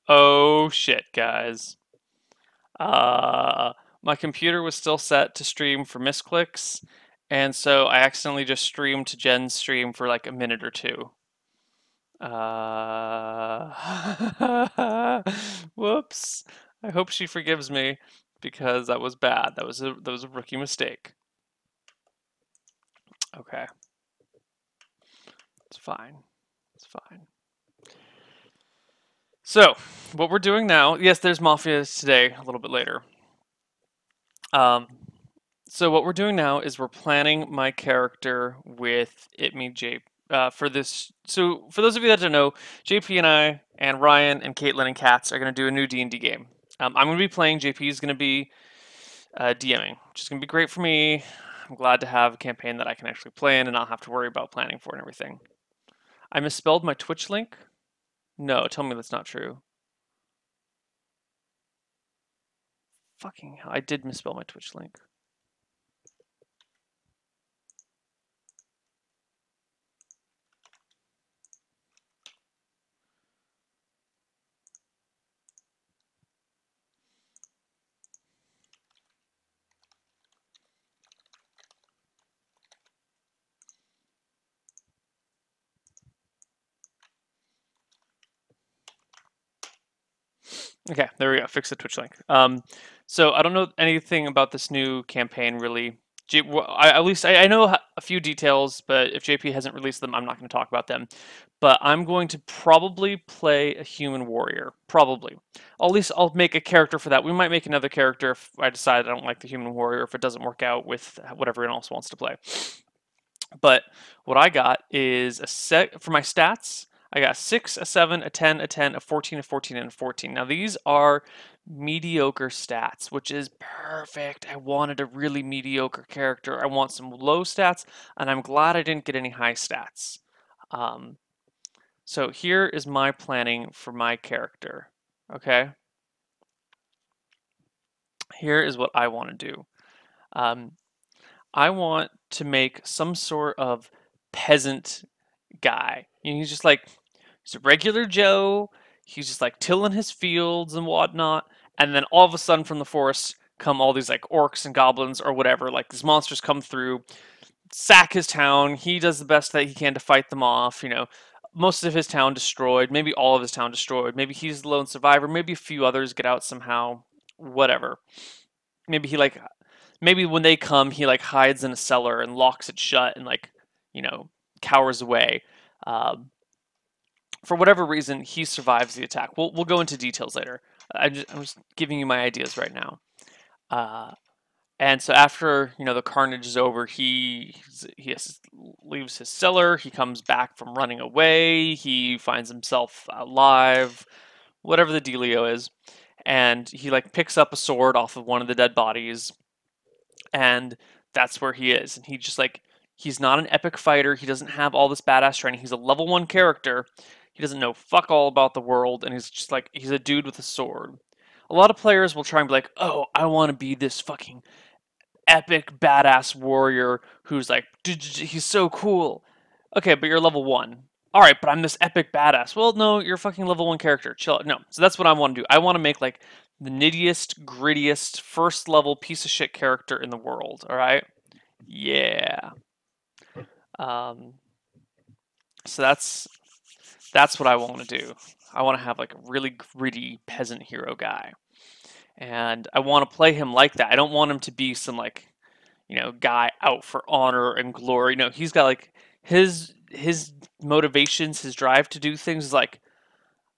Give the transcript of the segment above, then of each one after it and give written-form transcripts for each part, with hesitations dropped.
Oh shit, guys. My computer was still set to stream for misclicks, and so I accidentally just streamed to Jen's stream for like a minute or two. Whoops. I hope she forgives me because that was bad. That was a rookie mistake. Okay, it's fine. It's fine. So, what we're doing now, yes, there's Mafia today, a little bit later. Um, so what we're doing now is we're planning my character with It Me J for this. So for those of you that don't know, JP and I and Ryan and Caitlin and Katz are going to do a new D&D game. I'm going to be playing. JP is going to be DMing, which is going to be great for me. I'm glad to have a campaign that I can actually play in and not have to worry about planning for and everything. I misspelled my Twitch link. No, tell me that's not true. Fucking hell, I did misspell my Twitch link. Okay, there we go. Fix the Twitch link. So I don't know anything about this new campaign really. At least I know a few details, but if JP hasn't released them, I'm not going to talk about them. But I'm going to probably play a human warrior. Probably. At least I'll make a character for that. We might make another character if I decide I don't like the human warrior, if it doesn't work out with what everyone else wants to play. But what I got is a set for my stats. I got a 6, a 7, a 10, a 10, a 14, a 14, and a 14. Now these are mediocre stats, which is perfect. I wanted a really mediocre character. I want some low stats, and I'm glad I didn't get any high stats. So here is my planning for my character. Okay? Here is what I want to do. I want to make some sort of peasant guy. He's just like, he's a regular Joe. He's just like tilling his fields and whatnot. And then all of a sudden from the forest come all these like orcs and goblins or whatever. Like these monsters come through, sack his town. He does the best that he can to fight them off. Most of his town destroyed, maybe all of his town destroyed. Maybe he's the lone survivor. Maybe a few others get out somehow. Whatever. Maybe maybe when they come, he like hides in a cellar and locks it shut and like, cowers away. Um, for whatever reason, he survives the attack. We'll go into details later. I'm just giving you my ideas right now. Uh, and so after the carnage is over, leaves his cellar. He comes back from running away. He finds himself alive, whatever the dealio is, and he like picks up a sword off of one of the dead bodies, and that's where he is. And he just like he's not an epic fighter. He doesn't have all this badass training. He's a level 1 character. He doesn't know fuck all about the world, and he's just like he's a dude with a sword. A lot of players will try and be like, "Oh, I want to be this fucking epic badass warrior who's like he's so cool." Okay, but you're level 1. All right, but I'm this epic badass. Well, no, you're a fucking level 1 character. Chill. No. So that's what I want to do. I want to make like the nittiest, grittiest, first level piece of shit character in the world. All right. Yeah. Um. So that's what I want to do. I want to have like a really gritty peasant hero guy, and I want to play him like that. I don't want him to be some like guy out for honor and glory. No, he's got like his motivations, his drive to do things is like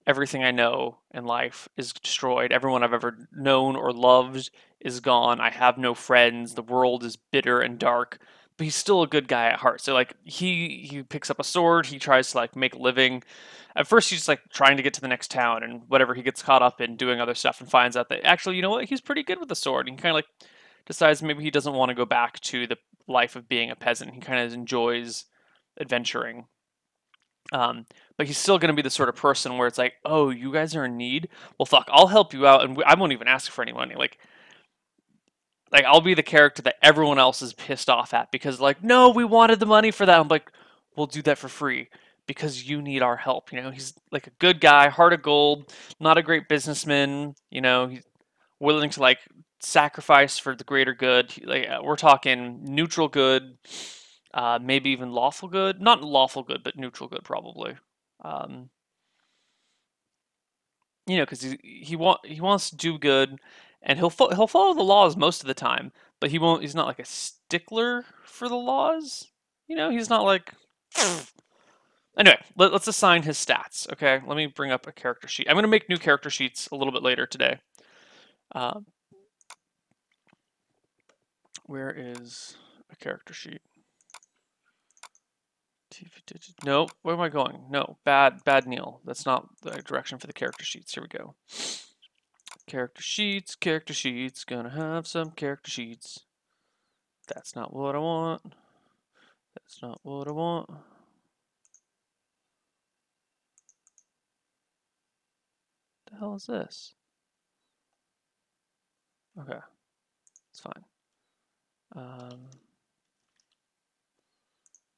everything I know in life is destroyed. Everyone I've ever known or loved is gone. I have no friends. The world is bitter and dark. But he's still a good guy at heart. So like he picks up a sword. He tries to like make a living. At first he's just like trying to get to the next town, and whatever he gets caught up in doing other stuff and finds out that actually you know what he's pretty good with the sword. And he kind of like decides maybe he doesn't want to go back to the life of being a peasant. He kind of enjoys adventuring. But he's still going to be the sort of person where it's like, oh, you guys are in need. Well, fuck, I'll help you out, and I won't even ask for any money. Like I'll be the character that everyone else is pissed off at because, like, no, we wanted the money for that. I'm like, we'll do that for free because you need our help. You know, he's like a good guy, heart of gold, not a great businessman. You know, he's willing to like sacrifice for the greater good. Like we're talking neutral good, maybe even lawful good. Not lawful good, but neutral good probably. Um, you know, because he wants to do good, and he'll follow the laws most of the time, but he won't. He's not like a stickler for the laws. You know, he's not like. Anyway, let's assign his stats. Okay, let me bring up a character sheet. I'm gonna make new character sheets a little bit later today. Uh, where is a character sheet? No, where am I going? No, bad Neil. That's not the direction for the character sheets. Here we go. Character sheets, gonna have some character sheets. That's not what I want. That's not what I want. The hell is this? Okay, it's fine.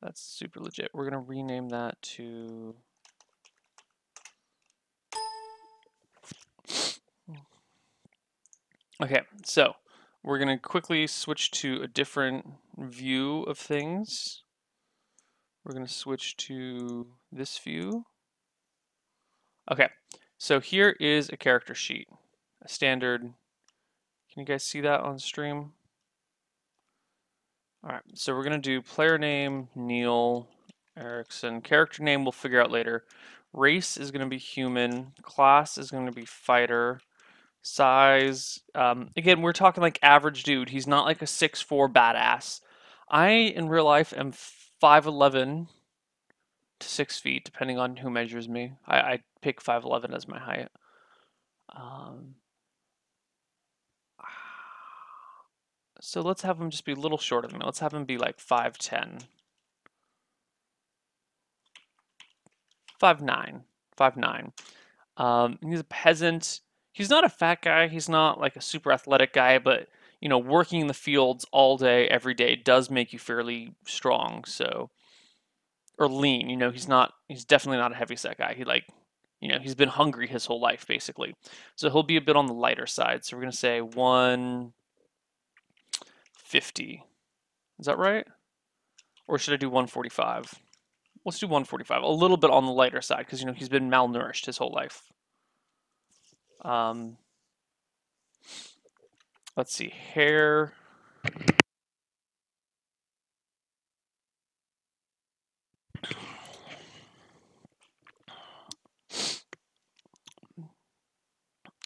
That's super legit. We're gonna rename that to okay, so we're going to quickly switch to a different view of things. We're going to switch to this view. Okay, so here is a character sheet, a standard. Can you guys see that on stream? All right, so we're going to do player name, Neil Erickson. Character name we'll figure out later. Race is going to be human. Class is going to be fighter. Size, again, we're talking like average dude. He's not like a 6'4" badass. I, in real life, am 5'11" to 6 feet, depending on who measures me. I pick 5'11" as my height. So let's have him just be a little shorter than me. Let's have him be like 5'10". 5'9". 5'9". He's a peasant. He's not a fat guy. He's not like a super athletic guy, but you know, working in the fields all day, every day does make you fairly strong. So, or lean. You know, he's definitely not a heavy set guy. He like, you know, he's been hungry his whole life basically. So he'll be a bit on the lighter side. So we're gonna say 150. Is that right? Or should I do 145? Let's do 145. A little bit on the lighter side because you know he's been malnourished his whole life. Let's see, hair.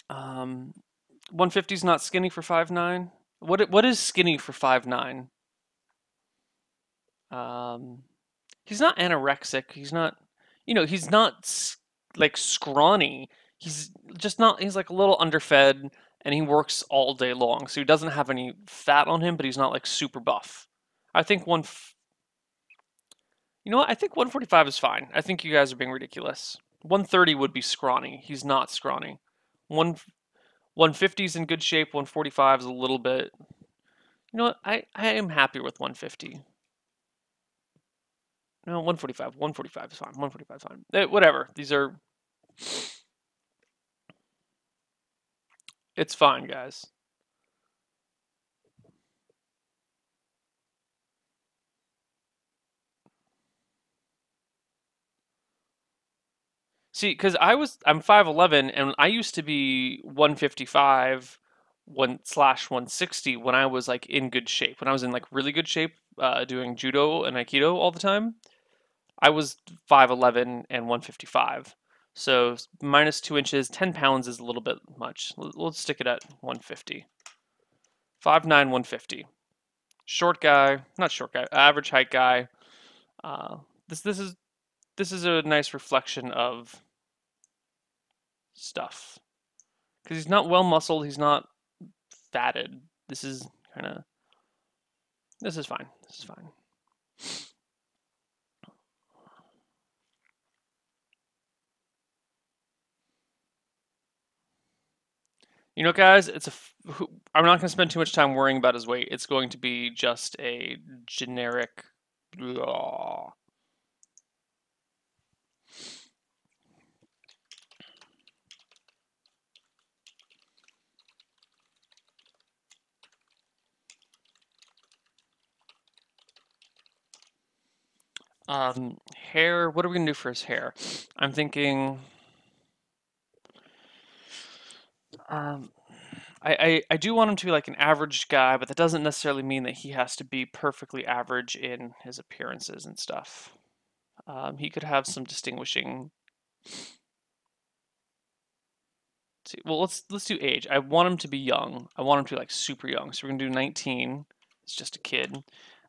Um, 150 is not skinny for 5'9". What is skinny for 5'9"? He's not anorexic. He's not, you know, he's not like scrawny. He's just not. He's like a little underfed, and he works all day long, so he doesn't have any fat on him, but he's not like super buff. I think you know what? I think 145 is fine. I think you guys are being ridiculous. 130 would be scrawny. He's not scrawny. 150 is in good shape. 145 is a little bit. You know what? I am happy with 150. No, 145. 145 is fine. 145 is fine. Whatever. These are. It's fine, guys. See, because I'm 5'11", and I used to be 155, 1/160 when I was like in good shape. When I was in like really good shape, doing judo and aikido all the time, I was 5'11" and 155. So minus 2 inches, 10 pounds is a little bit much. Let's stick it at 150. 5'9", 150. Short guy, not short guy, average height guy. This is a nice reflection of stuff because he's not well muscled. He's not fatted. This is kind of. This is fine. This is fine. You know, guys, I'm not going to spend too much time worrying about his weight. It's going to be just a generic. Hair. What are we gonna do for his hair? I'm thinking. Um, I do want him to be like an average guy, but that doesn't necessarily mean that he has to be perfectly average in his appearances and stuff. He could have some distinguishing. Well, let's do age. I want him to be young. I want him to be like super young. So we're gonna do 19. It's just a kid.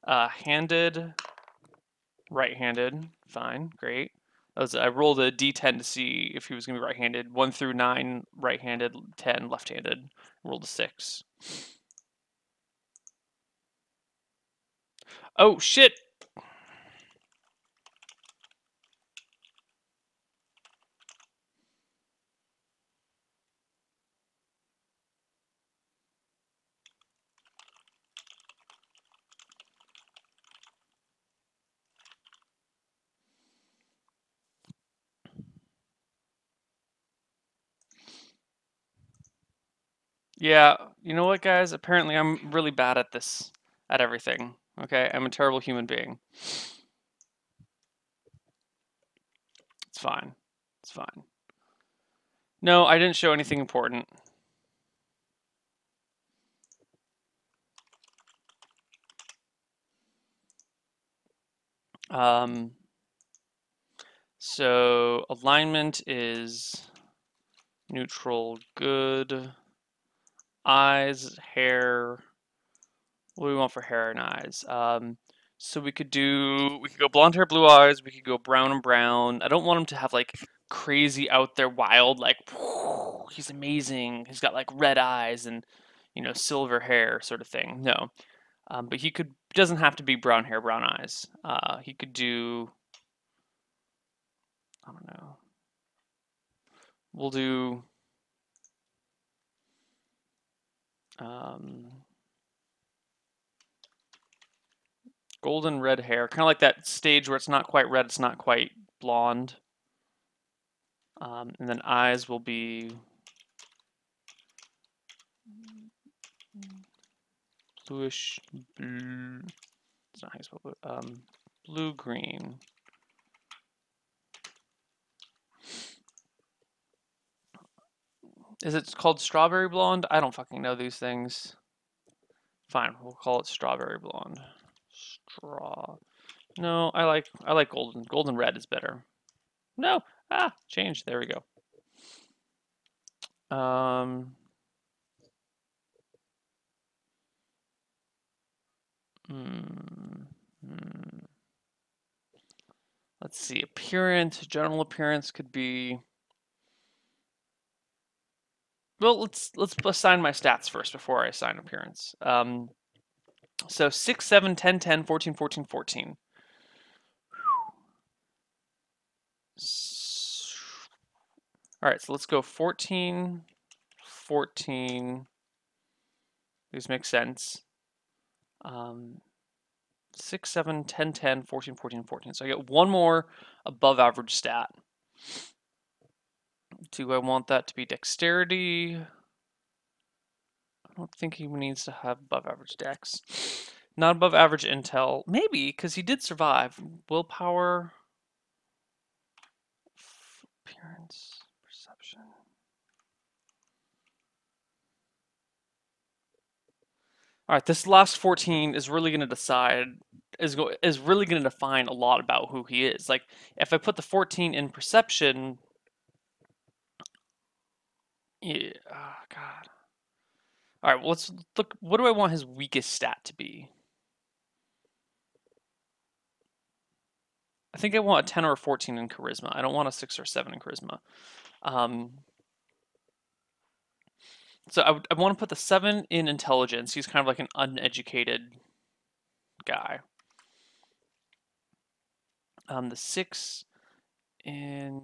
Handed, right-handed. Fine, great. I rolled a d10 to see if he was gonna be right-handed. 1 through 9, right-handed. 10, left-handed. Rolled a 6. Oh shit! Yeah, you know what, guys? Apparently, I'm really bad at this, at everything. Okay, I'm a terrible human being. It's fine. It's fine. No, I didn't show anything important. Um, so alignment is neutral, good. Eyes, hair. What do we want for hair and eyes? So we could go blonde hair, blue eyes. We could go brown and brown. I don't want him to have like crazy out there wild, like he's amazing. He's got like red eyes and silver hair sort of thing. No, but doesn't have to be brown hair, brown eyes. He could do, I don't know. We'll do um, golden red hair, kind of like that stage where it's not quite red, it's not quite blonde. And then eyes will be bluish blue. It's not how you spell blue. Blue green. Is it called strawberry blonde? I don't fucking know these things. Fine, we'll call it strawberry blonde. Straw. No, I like golden. Golden red is better. No. Change. There we go. Um. Hmm, hmm. Let's see. Appearance. General appearance could be. Well, let's assign my stats first before I assign appearance. So 6, 7, 10, 10, 14, 14, 14. All right, so let's go 14, 14. These make sense. 6, 7, 10, 10, 14, 14, 14. So I get one more above average stat. Do I want that to be dexterity? I don't think he needs to have above average dex. Not above average intel. Maybe, because he did survive. Willpower. Appearance. Perception. All right, this last 14 is really going to is really going to define a lot about who he is. Like if I put the 14 in perception, yeah, oh god. All right, well, let's look. What do I want his weakest stat to be? I think I want a 10 or a 14 in charisma. I don't want a 6 or 7 in charisma. So I want to put the 7 in intelligence. He's kind of like an uneducated guy. The 6 in.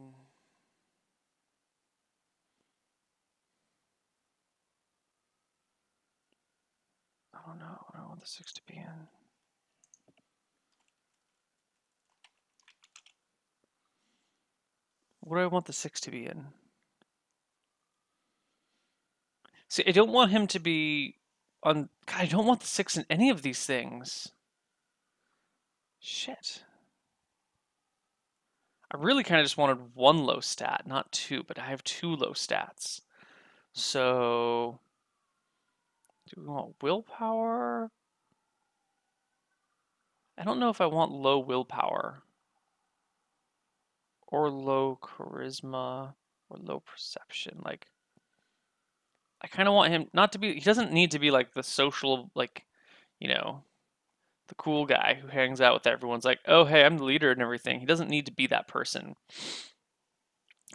I don't know what I want the 6 to be in. What do I want the 6 to be in? See, I don't want him to be on. God, I don't want the 6 in any of these things. Shit. I really kind of just wanted one low stat, not two, but I have two low stats. So, do we want willpower? I don't know if I want low willpower or low charisma or low perception. Like, I kind of want him not to be, he doesn't need to be like the social, like, you know, the cool guy who hangs out with everyone's like, oh, hey, I'm the leader and everything. He doesn't need to be that person.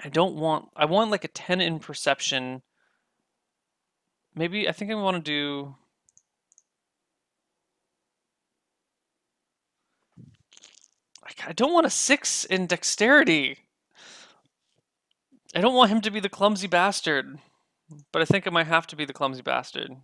I want like a 10 in perception. Maybe, I think I want to do, I don't want a 6 in dexterity. I don't want him to be the clumsy bastard, but I think it might have to be the clumsy bastard.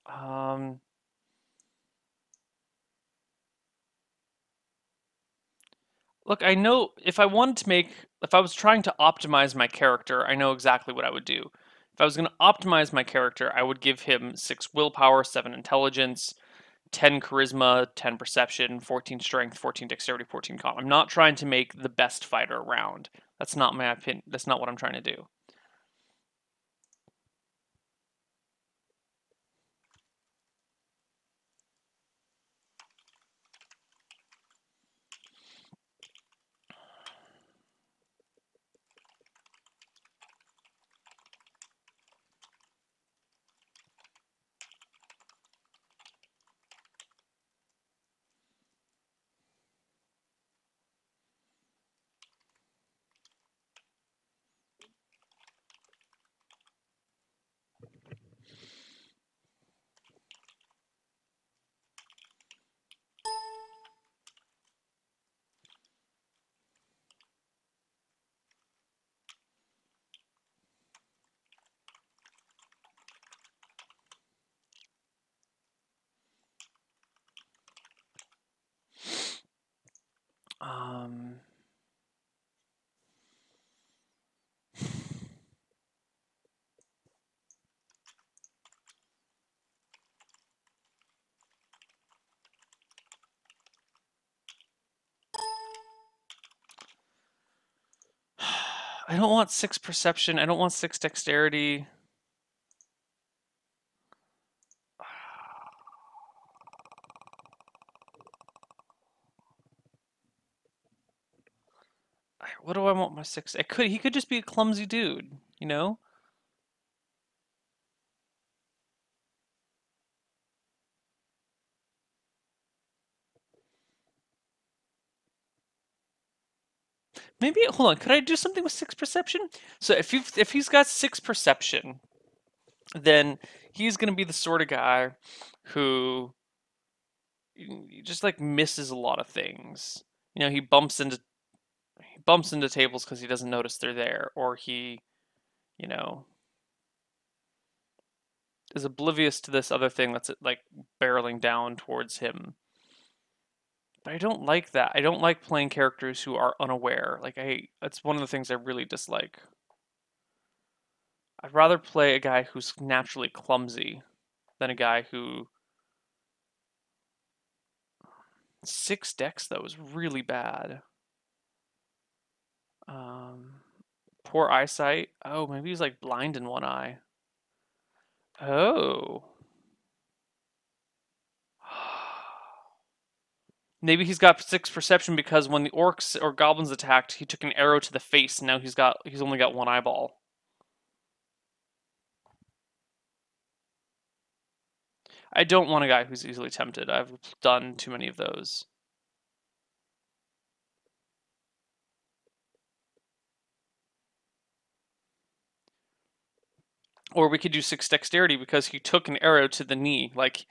Um, Look, I know if I was trying to optimize my character, I know exactly what I would do. If I was going to optimize my character, I would give him 6 willpower, 7 intelligence, 10 charisma, 10 perception, 14 strength, 14 dexterity, 14 con. I'm not trying to make the best fighter around. That's not my opinion. That's not what I'm trying to do. Um, I don't want 6 perception. I don't want 6 dexterity. What do I want my 6? He could just be a clumsy dude, you know? Maybe hold on. Could I do something with 6 perception? So if he's got 6 perception, then he's gonna be the sort of guy who just like misses a lot of things. You know, he bumps into tables because he doesn't notice they're there, or he, you know, is oblivious to this other thing that's like barreling down towards him. But I don't like that. I don't like playing characters who are unaware. That's one of the things I really dislike. I'd rather play a guy who's naturally clumsy than a guy who 6 decks though is really bad. Um, Poor eyesight. Oh, maybe he's like blind in one eye. Oh. Maybe he's got 6 perception because when the orcs or goblins attacked, he took an arrow to the face. And now he's only got one eyeball. I don't want a guy who's easily tempted. I've done too many of those. Or we could do 6 dexterity because he took an arrow to the knee. Like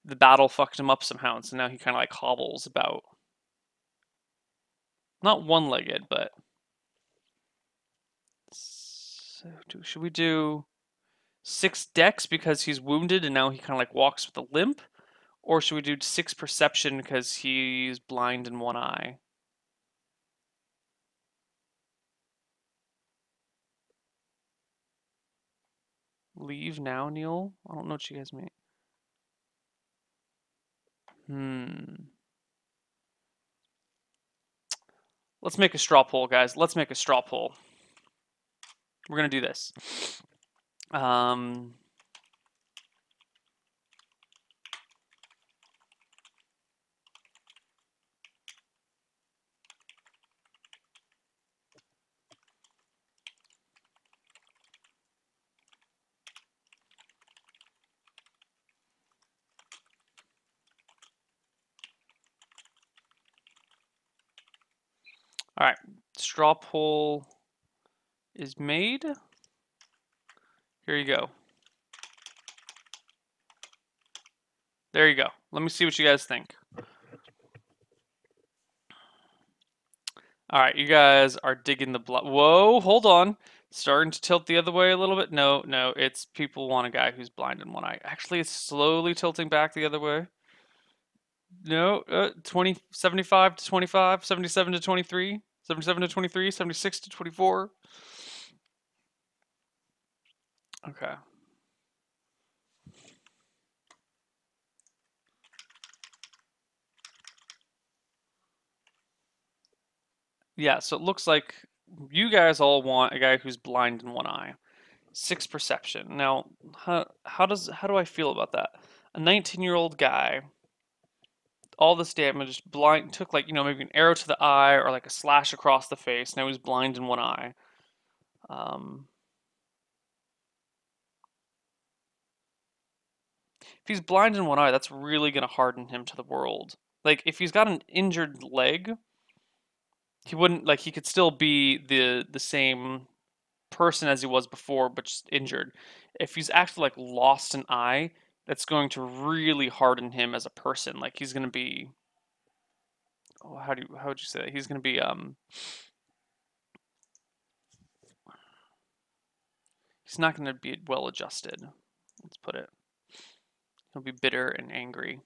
the battle fucked him up somehow, and so now he kind of like hobbles about. Not one-legged, but so should we do 6 dex because he's wounded and now he kind of like walks with a limp, Or should we do 6 perception because he's blind in one eye? Leave now, Neil? I don't know what you guys mean. Let's make a straw poll, guys. Let's make a straw poll. We're going to do this. All right. Straw poll is made. Here you go. There you go. Let me see what you guys think. All right, you guys are digging the blood. Whoa, hold on. Starting to tilt the other way a little bit. No, it's people want a guy who's blind in one eye. Actually, it's slowly tilting back the other way. No, 75 to 25, 77 to 23, 77 to 23, 76 to 24. Okay. Yeah, so it looks like you guys all want a guy who's blind in one eye. 6 perception. Now, how do I feel about that? A 19-year-old guy, all this damage, blind, took like, maybe an arrow to the eye or like a slash across the face. Now he's blind in one eye. If he's blind in one eye, that's really gonna harden him to the world. Like if he's got an injured leg, he wouldn't like he could still be the same person as he was before, but just injured. If he's actually like lost an eye, that's going to really harden him as a person. Like he's gonna be, oh, how would you say that? He's gonna be he's not gonna be well adjusted. Let's put it. He'll be bitter and angry.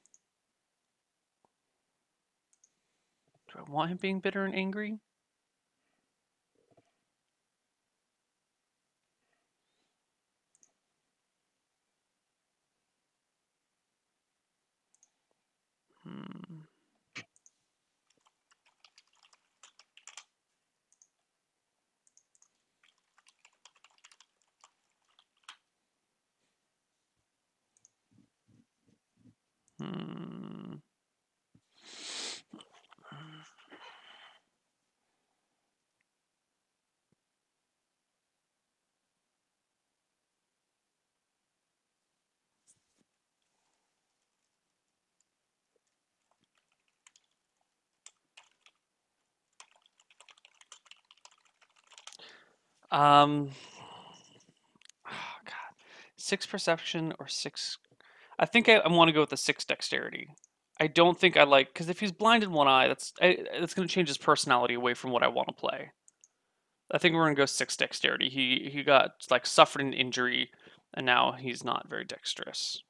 Do I want him being bitter and angry? Hmm. Hmm. Oh God, 6 perception or 6. I think I want to go with the 6 dexterity. I don't think I like because if he's blind in one eye, that's going to change his personality away from what I want to play. I think we're going to go 6 dexterity. He got like suffered an injury, and now he's not very dexterous.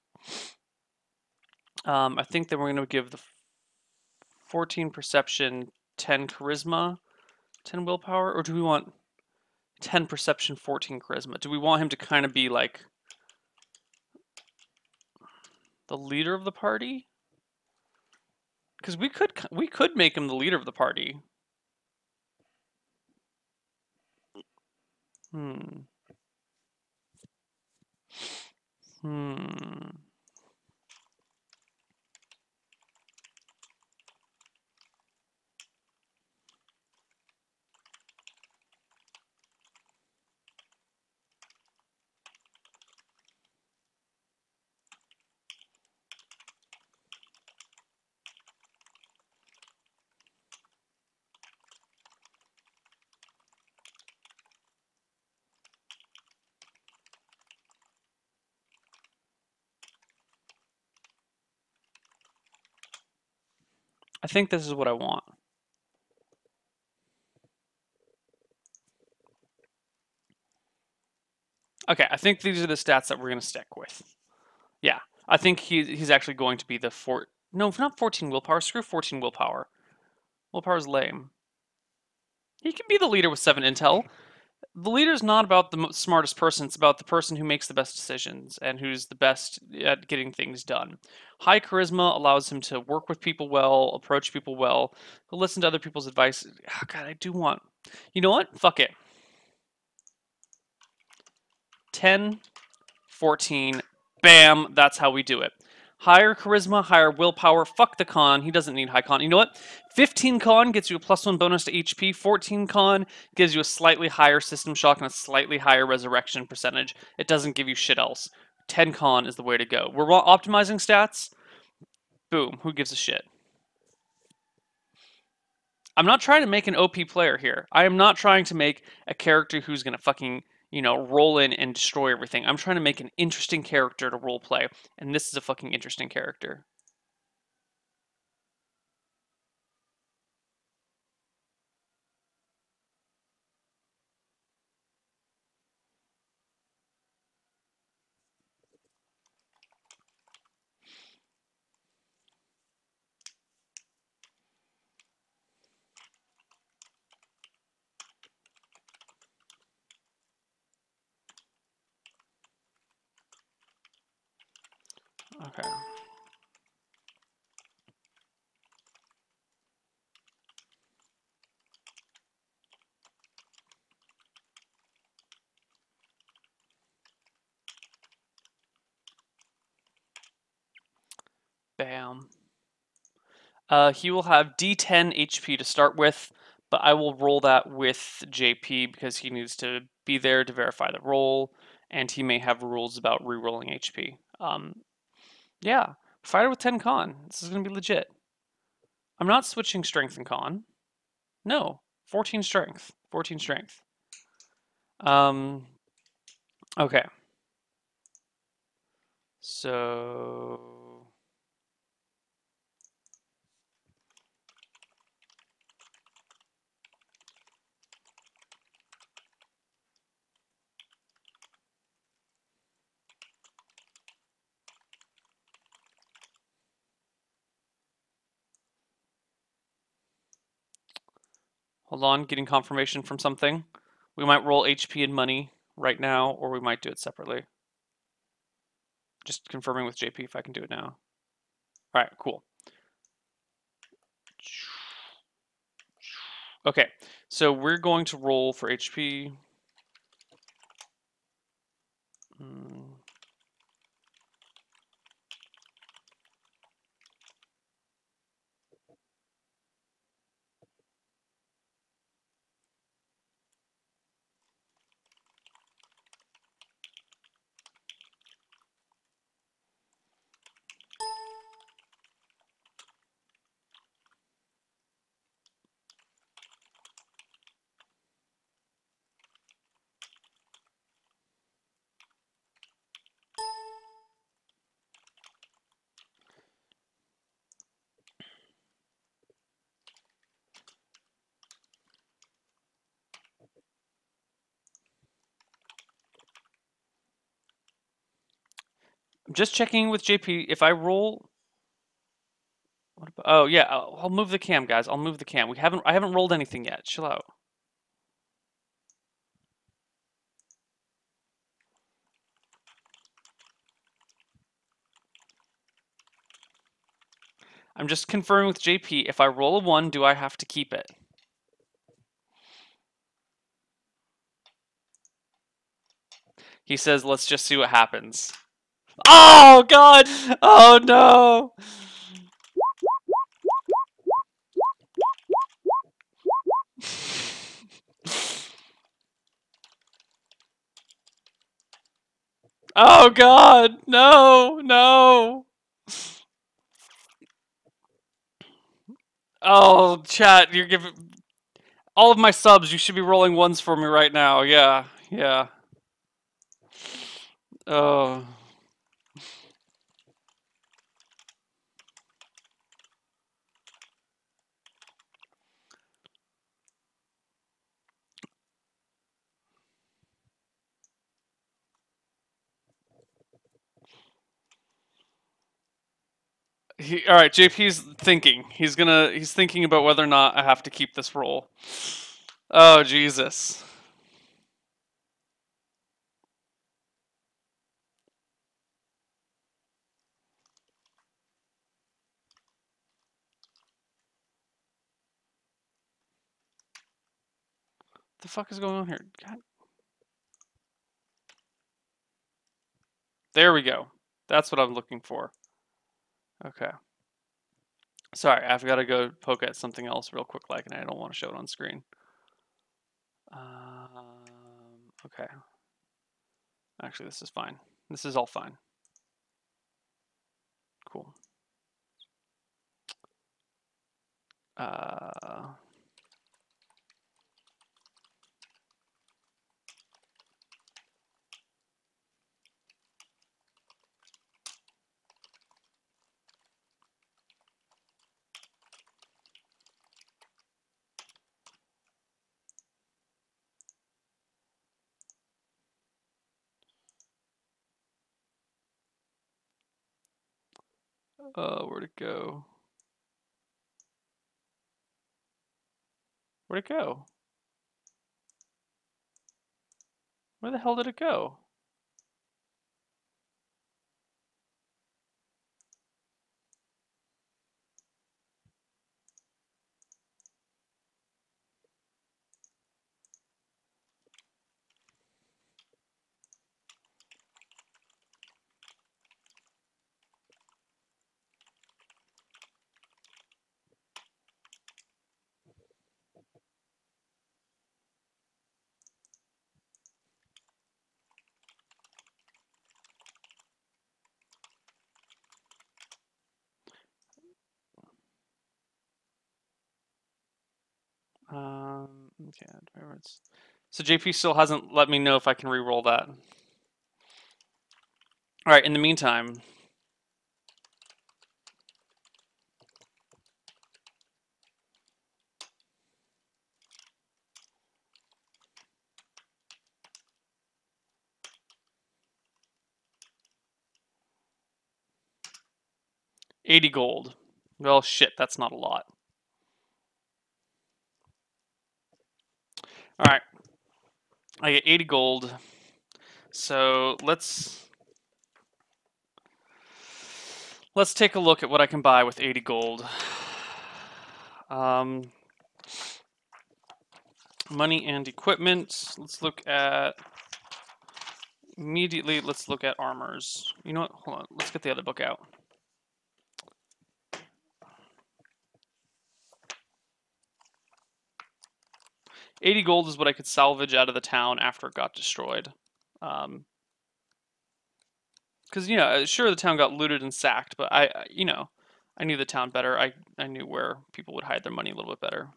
I think that we're going to give the 14 perception, 10 charisma, 10 willpower, or do we want 10 perception, 14 charisma? Do we want him to kind of be like the leader of the party? Because we could make him the leader of the party. Hmm. Hmm. I think this is what I want. Okay, I think these are the stats that we're going to stick with. Yeah. I think he's actually going to be the no, not 14 willpower. Screw 14 willpower. Willpower's lame. He can be the leader with 7 intel. The leader's not about the smartest person, it's about the person who makes the best decisions and who's the best at getting things done. High charisma allows him to work with people well, approach people well, listen to other people's advice. Oh, God, I do want. You know what? Fuck it. 10, 14, bam, that's how we do it. Higher charisma, higher willpower, fuck the con, he doesn't need high con. You know what? 15 con gets you a +1 bonus to HP, 14 con gives you a slightly higher system shock and a slightly higher resurrection percentage. It doesn't give you shit else. 10 con is the way to go. We're optimizing stats, boom, who gives a shit? I'm not trying to make an OP player here. I am not trying to make a character who's gonna fucking, roll in and destroy everything. I'm trying to make an interesting character to role play, and this is a fucking interesting character. Okay. Bam. He will have D10 HP to start with, but I will roll that with JP because he needs to be there to verify the roll, and he may have rules about re-rolling HP. Yeah, fighter with 10 con. This is gonna be legit. I'm not switching strength and con. No, 14 strength. 14 strength. Um, okay. So hold on, getting confirmation from something. We might roll HP and money right now, or we might do it separately. Just confirming with JP if I can do it now. All right, cool. Okay, so we're going to roll for HP. I'm just checking with JP. If I roll, what about, oh yeah, I'll move the cam, guys. I'll move the cam. I haven't rolled anything yet. Chill out. I'm just confirming with JP. If I roll a 1, do I have to keep it? He says, let's just see what happens. Oh, God! Oh, no! Oh, God! No! No! Oh, chat, you're giving... All of my subs, you should be rolling 1s for me right now. Yeah, yeah. Oh... All right, JP's thinking. He's thinking about whether or not I have to keep this roll. Oh Jesus. The fuck is going on here? God. There we go. That's what I'm looking for. Okay. Sorry, I've got to go poke at something else real quick, and I don't want to show it on screen. Okay. Actually, this is fine. This is all fine. Cool. Where'd it go? Where'd it go? Where the hell did it go? Okay, favorites. So JP still hasn't let me know if I can re-roll that. All right, in the meantime, $80 gold. Well, shit, that's not a lot. All right, I get 80 gold. So let's take a look at what I can buy with 80 gold. Money and equipment. Let's look at immediately. Let's look at armors. You know what? Hold on. Let's get the other book out. $80 is what I could salvage out of the town after it got destroyed. Because sure the town got looted and sacked, but I knew the town better. I knew where people would hide their money a little bit better.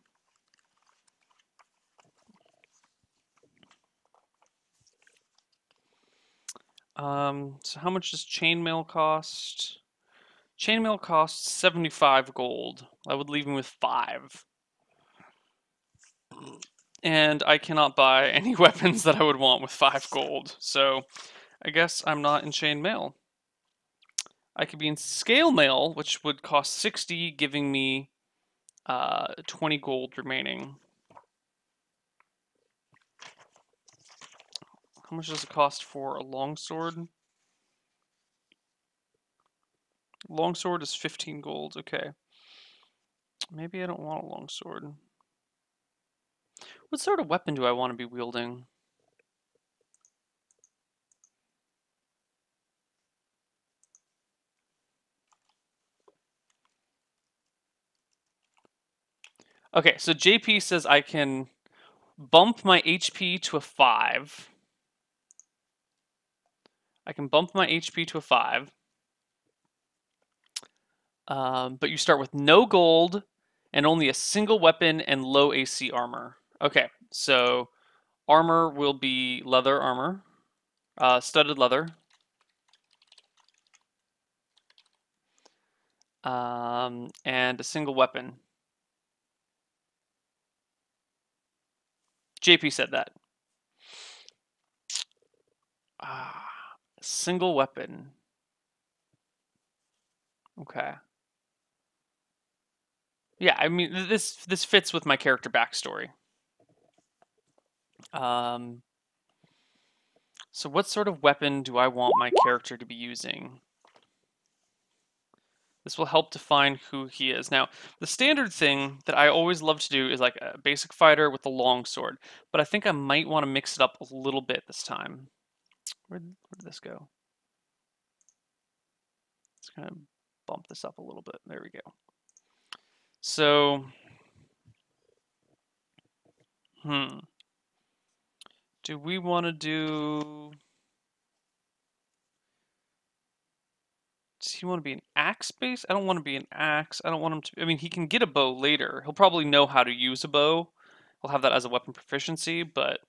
So how much does chainmail cost? Chainmail costs 75 gold. That would leave me with 5. And I cannot buy any weapons that I would want with 5 gold. So I guess I'm not in chainmail. I could be in scale mail, which would cost 60, giving me 20 gold remaining. How much does it cost for a longsword? Longsword is 15 gold. Okay. Maybe I don't want a longsword. What sort of weapon do I want to be wielding? Okay, so JP says I can bump my HP to a 5. I can bump my HP to a 5. But you start with no gold and only a single weapon and low AC armor. Okay, so armor will be leather armor, studded leather. And a single weapon. JP said that. Single weapon. Okay. Yeah, I mean this fits with my character backstory. So what sort of weapon do I want my character to be using? This will help define who he is. Now, the standard thing that I always love to do is like a basic fighter with a long sword, but I think I might want to mix it up a little bit this time. Where did this go? Let's kind of bump this up a little bit. There we go. So, do we want to do... Does he want to be an axe base? I don't want to be an axe. I don't want him to... I mean, he can get a bow later. He'll probably know how to use a bow. He'll have that as a weapon proficiency, but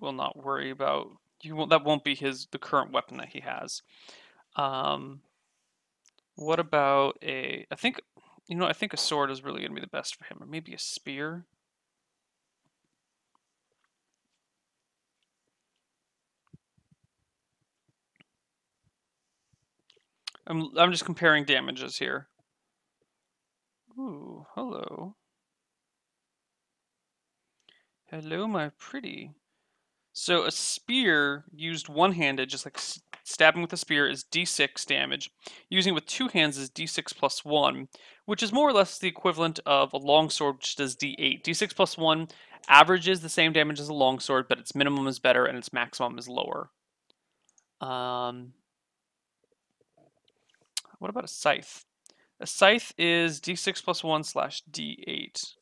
we'll not worry about... that won't be the current weapon that he has. What about a... I think a sword is really going to be the best for him. Or maybe a spear. I'm just comparing damages here. Ooh, hello. Hello, my pretty. So a spear used one-handed, just like stabbing with a spear, is d6 damage. Using it with two hands is d6 plus 1, which is more or less the equivalent of a longsword, which does d8. d6 plus 1 averages the same damage as a longsword, but its minimum is better and its maximum is lower. What about a scythe? A scythe is d6 plus 1 slash d8.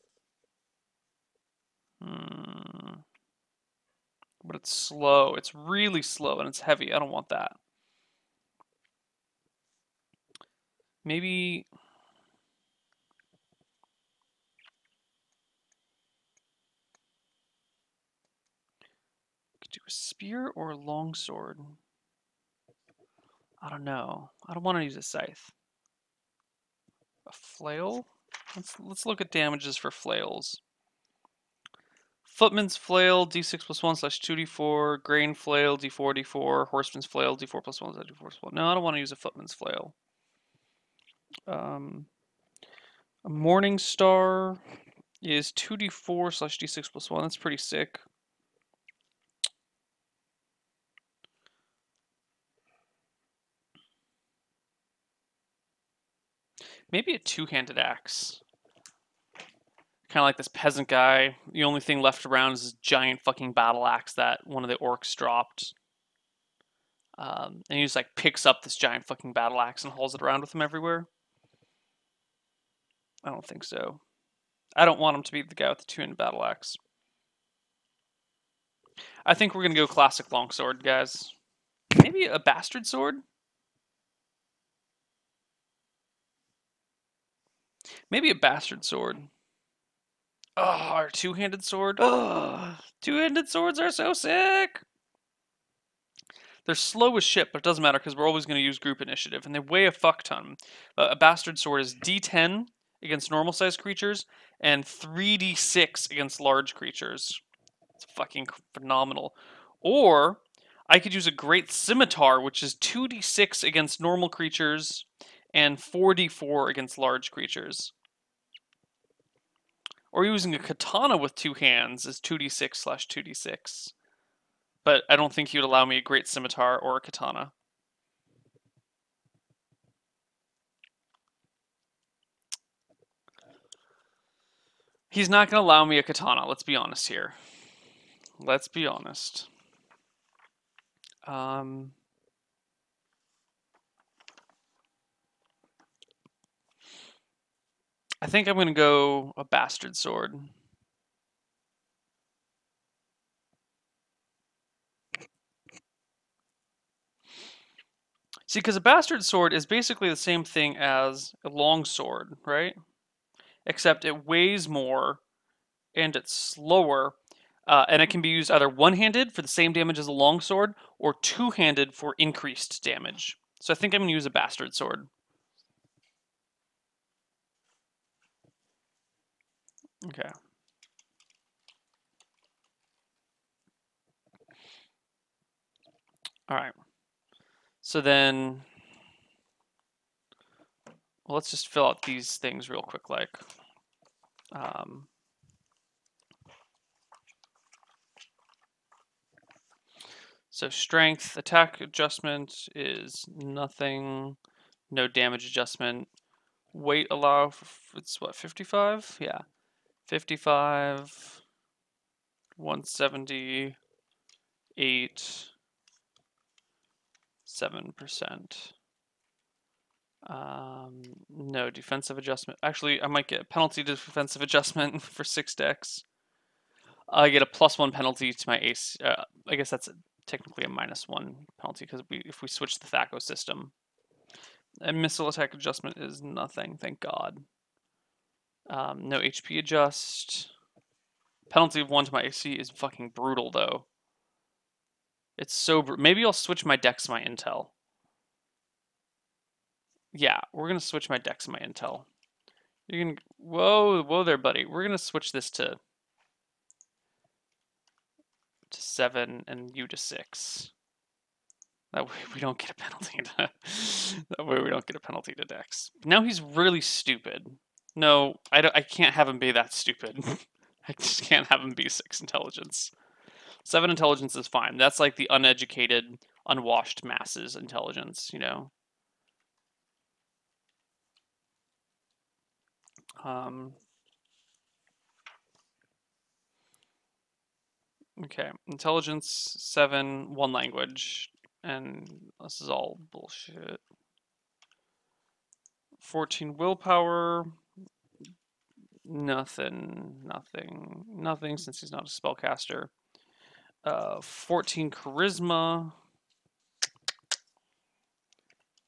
But it's slow. It's really slow and it's heavy. I don't want that. Maybe... could do a spear or a longsword. I don't know. I don't want to use a scythe. A flail? Let's look at damages for flails. Footman's flail, d6 plus 1 slash 2d4. Grain flail, d4, d4. Horseman's flail, d4 plus 1 slash d4 plus 1. No, I don't want to use a footman's flail. A morning star is 2d4 slash d6 plus 1. That's pretty sick. Maybe a two-handed axe. Kind of like this peasant guy. The only thing left around is this giant fucking battle axe that one of the orcs dropped. And he just like picks up this giant fucking battle axe and hauls it around with him everywhere. I don't think so. I don't want him to be the guy with the two-handed battle axe. I think we're gonna go classic longsword, guys. Maybe a bastard sword? Maybe a bastard sword. Oh, our two-handed sword. Oh, two-handed swords are so sick. They're slow as shit, but it doesn't matter because we're always going to use group initiative, and they weigh a fuck ton. A bastard sword is d10 against normal-sized creatures and 3d6 against large creatures. It's fucking phenomenal. Or I could use a great scimitar, which is 2d6 against normal creatures and 4d4 against large creatures. Or using a katana with two hands is 2d6 slash 2d6. But I don't think he would allow me a great scimitar or a katana. He's not going to allow me a katana, let's be honest here. Let's be honest. I think I'm going to go a bastard sword. See, because a bastard sword is basically the same thing as a long sword, right? Except it weighs more and it's slower, and it can be used either one-handed for the same damage as a longsword or two-handed for increased damage. So I think I'm going to use a bastard sword. Okay. All right. So then, well, let's just fill out these things real quick, like. So strength, attack adjustment is nothing. No damage adjustment. Weight allow, it's what, 55? Yeah. 55, 178, 7%. No defensive adjustment. Actually, I might get a penalty to defensive adjustment for 6 decks. I get a +1 penalty to my ace. I guess that's technically a -1 penalty because if we switch the THACO system. And missile attack adjustment is nothing, thank God. No HP adjust. Penalty of 1 to my AC is fucking brutal, though. It's so maybe I'll switch my decks to my intel. Yeah, we're gonna switch my decks to my intel. You can whoa there, buddy. We're gonna switch this to 7 and you to 6. That way we don't get a penalty to that way we don't get a penalty to Dex. Now he's really stupid. No, I can't have him be that stupid. I just can't have him be 6 intelligence. 7 intelligence is fine. That's like the uneducated, unwashed masses intelligence, you know. Okay, intelligence 7, 1 language, and this is all bullshit. 14 willpower, nothing since he's not a spellcaster. 14 charisma,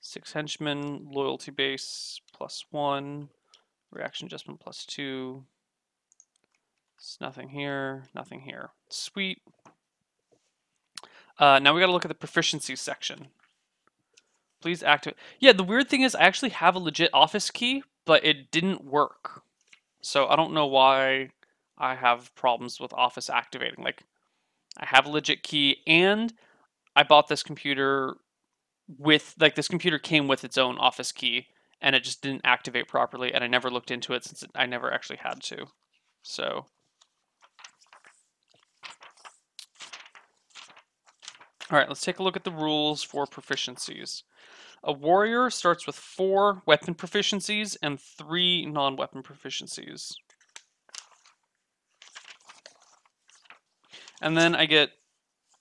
6 henchmen, loyalty base +1, reaction adjustment +2. It's nothing here, nothing here. Sweet. Now we gotta look at the proficiency section. Please activate. Yeah, the weird thing is I actually have a legit office key, but it didn't work. So I don't know why I have problems with office activating. Like, I have a legit key, and I bought this computer with, like, this computer came with its own office key, and it just didn't activate properly, and I never looked into it since I never actually had to. So, all right, let's take a look at the rules for proficiencies. A warrior starts with 4 weapon proficiencies and 3 non-weapon proficiencies. And then I get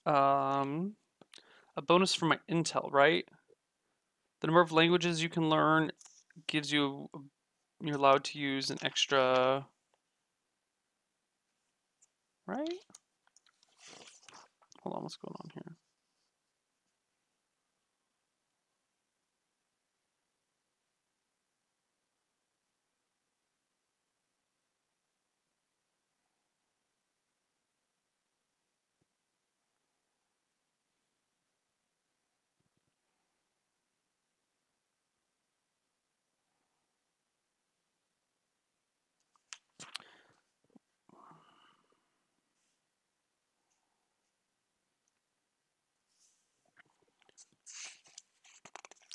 a bonus for my intel, right? The number of languages you can learn gives you, you're allowed to use an extra, right? Hold on, what's going on here?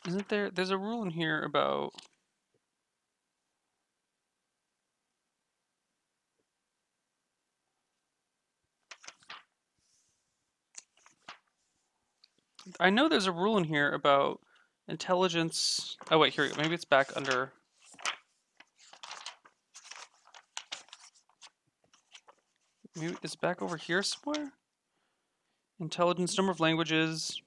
Isn't there, there's a rule in here about, I know there's a rule in here about intelligence. Oh wait, here we go. Maybe it's back under, maybe it's back over here somewhere? Intelligence, number of languages.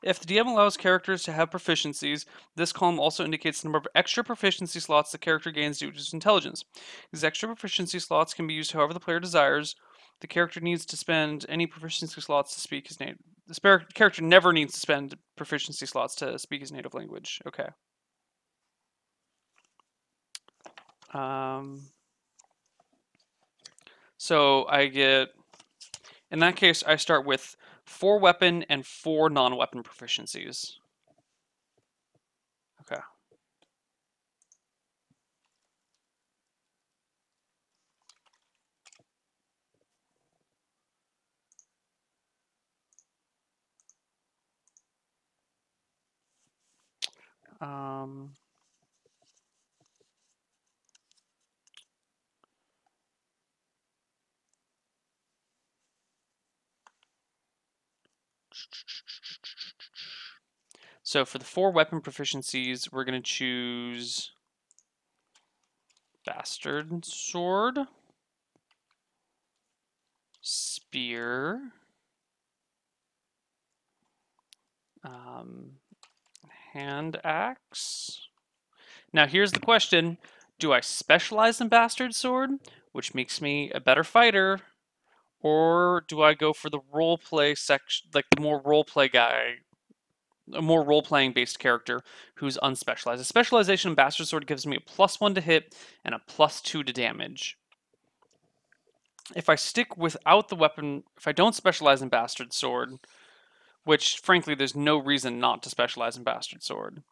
If the DM allows characters to have proficiencies, this column also indicates the number of extra proficiency slots the character gains due to its intelligence. These extra proficiency slots can be used however the player desires. The character needs to spend any proficiency slots to speak his native. The character never needs to spend proficiency slots to speak his native language. Okay. So I get, in that case, I start with 4 weapon and 4 non-weapon proficiencies. Okay. Um, So for the 4 weapon proficiencies, we're going to choose Bastard Sword, Spear, Hand Axe. Now here's the question. Do I specialize in Bastard Sword, which makes me a better fighter, or do I go for the roleplay section, like the more roleplay guy, a more role-playing based character who's unspecialized? A specialization in Bastard Sword gives me a +1 to hit and a +2 to damage. If I stick without the weapon, if I don't specialize in Bastard Sword, which frankly there's no reason not to specialize in Bastard Sword,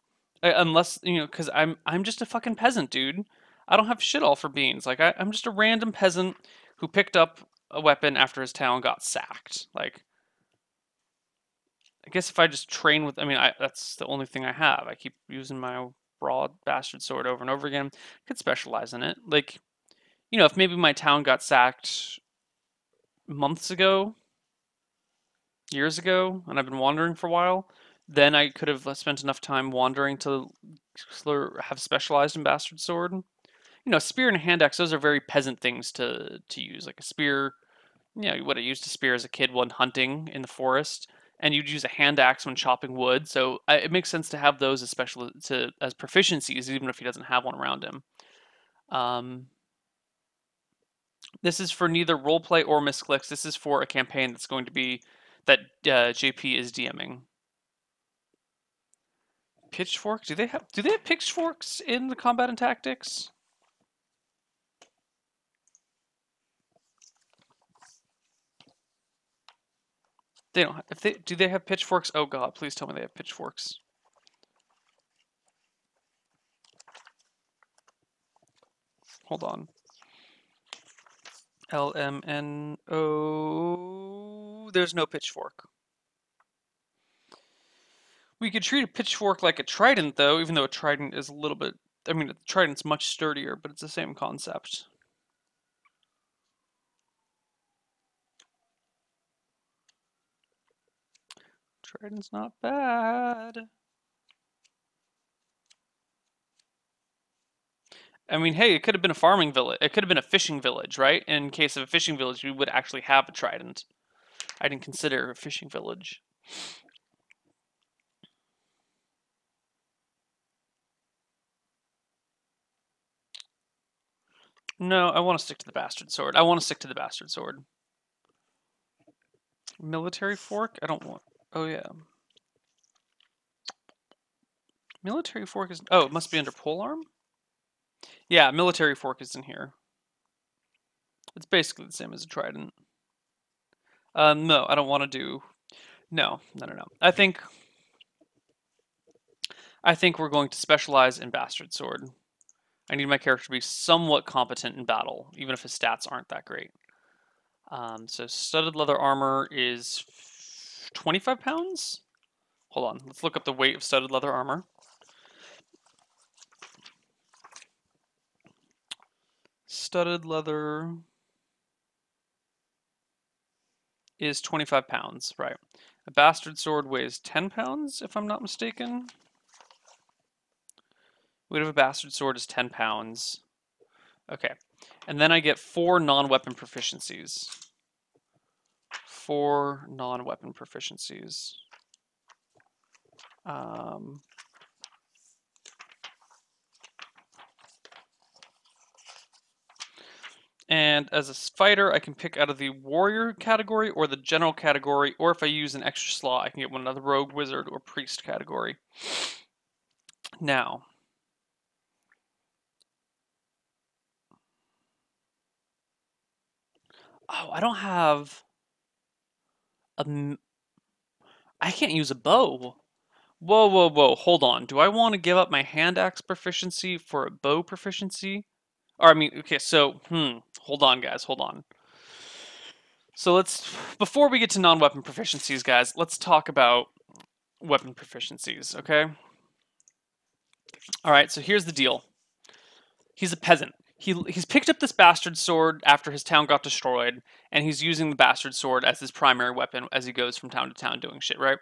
unless because I'm just a fucking peasant, dude. I don't have shit all for beans. Like I'm just a random peasant who picked up a weapon after his town got sacked. Like I guess if I just train with, that's the only thing I have. I keep using my broad Bastard Sword over and over again. I could specialize in it. Like if maybe my town got sacked months ago, years ago, and I've been wandering for a while, then I could have spent enough time wandering to have specialized in Bastard Sword. Spear and hand axe, those are very peasant things to use. Like a spear, you would have used a spear as a kid when hunting in the forest, and you'd use a hand axe when chopping wood. So it makes sense to have those as as proficiencies, even if he doesn't have one around him. This is for neither roleplay or misclicks. This is for a campaign that's going to be that JP is DMing. Pitchfork? Do they have pitchforks in the combat and tactics? They don't. Do they have pitchforks? Oh god, please tell me they have pitchforks. Hold on. LMNO. There's no pitchfork. We could treat a pitchfork like a trident, though, even though a trident is a little bit. A trident's much sturdier, but it's the same concept. Trident's not bad. Hey, it could have been a farming village. It could have been a fishing village, right? In case of a fishing village, we would actually have a trident. I didn't consider a fishing village. No, I want to stick to the Bastard Sword. Military fork? I don't want. Oh, yeah. Military fork is. Oh, it must be under polearm? Yeah, military fork is in here. It's basically the same as a trident. No, I don't want to do. No. I think we're going to specialize in Bastard Sword. I need my character to be somewhat competent in battle, even if his stats aren't that great. So studded leather armor is 25 pounds? Hold on, let's look up the weight of studded leather armor. Studded leather is 25 pounds, right. A Bastard Sword weighs 10 pounds, if I'm not mistaken. Weight of a Bastard Sword is 10 pounds. Okay, and then I get 4 non-weapon proficiencies. 4 non-weapon proficiencies. And as a fighter, I can pick out of the warrior category or the general category, or if I use an extra slot, I can get one out of the rogue, wizard, or priest category. Now, oh, I don't have a. I can't use a bow. Whoa. Hold on. Do I want to give up my hand axe proficiency for a bow proficiency? Or, okay, so, hold on, guys, hold on. So before we get to non-weapon proficiencies, guys, let's talk about weapon proficiencies, okay? All right, so here's the deal. He's a peasant. he's picked up this bastard sword after his town got destroyed, and he's using the bastard sword as his primary weapon as he goes from town to town doing shit, right?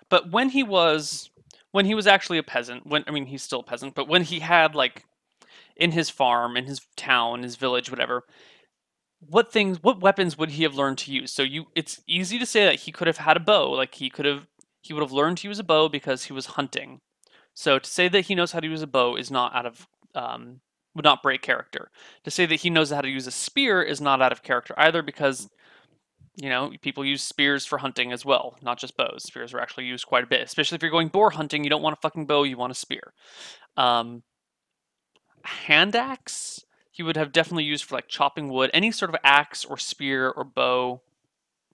But when he was actually a peasant, when I mean he's still a peasant, but when he had like in his farm, in his town, his village, whatever, what weapons would he have learned to use? So it's easy to say that he could have had a bow, like he would have learned to use a bow because he was hunting. So to say that he knows how to use a bow is not out of would not break character. To say that he knows how to use a spear is not out of character either because people use spears for hunting as well, not just bows. Spears are actually used quite a bit, especially if you're going boar hunting. You don't want a fucking bow, you want a spear. Um, Hand axe, he would have definitely used for like chopping wood, any sort of axe or spear or bow.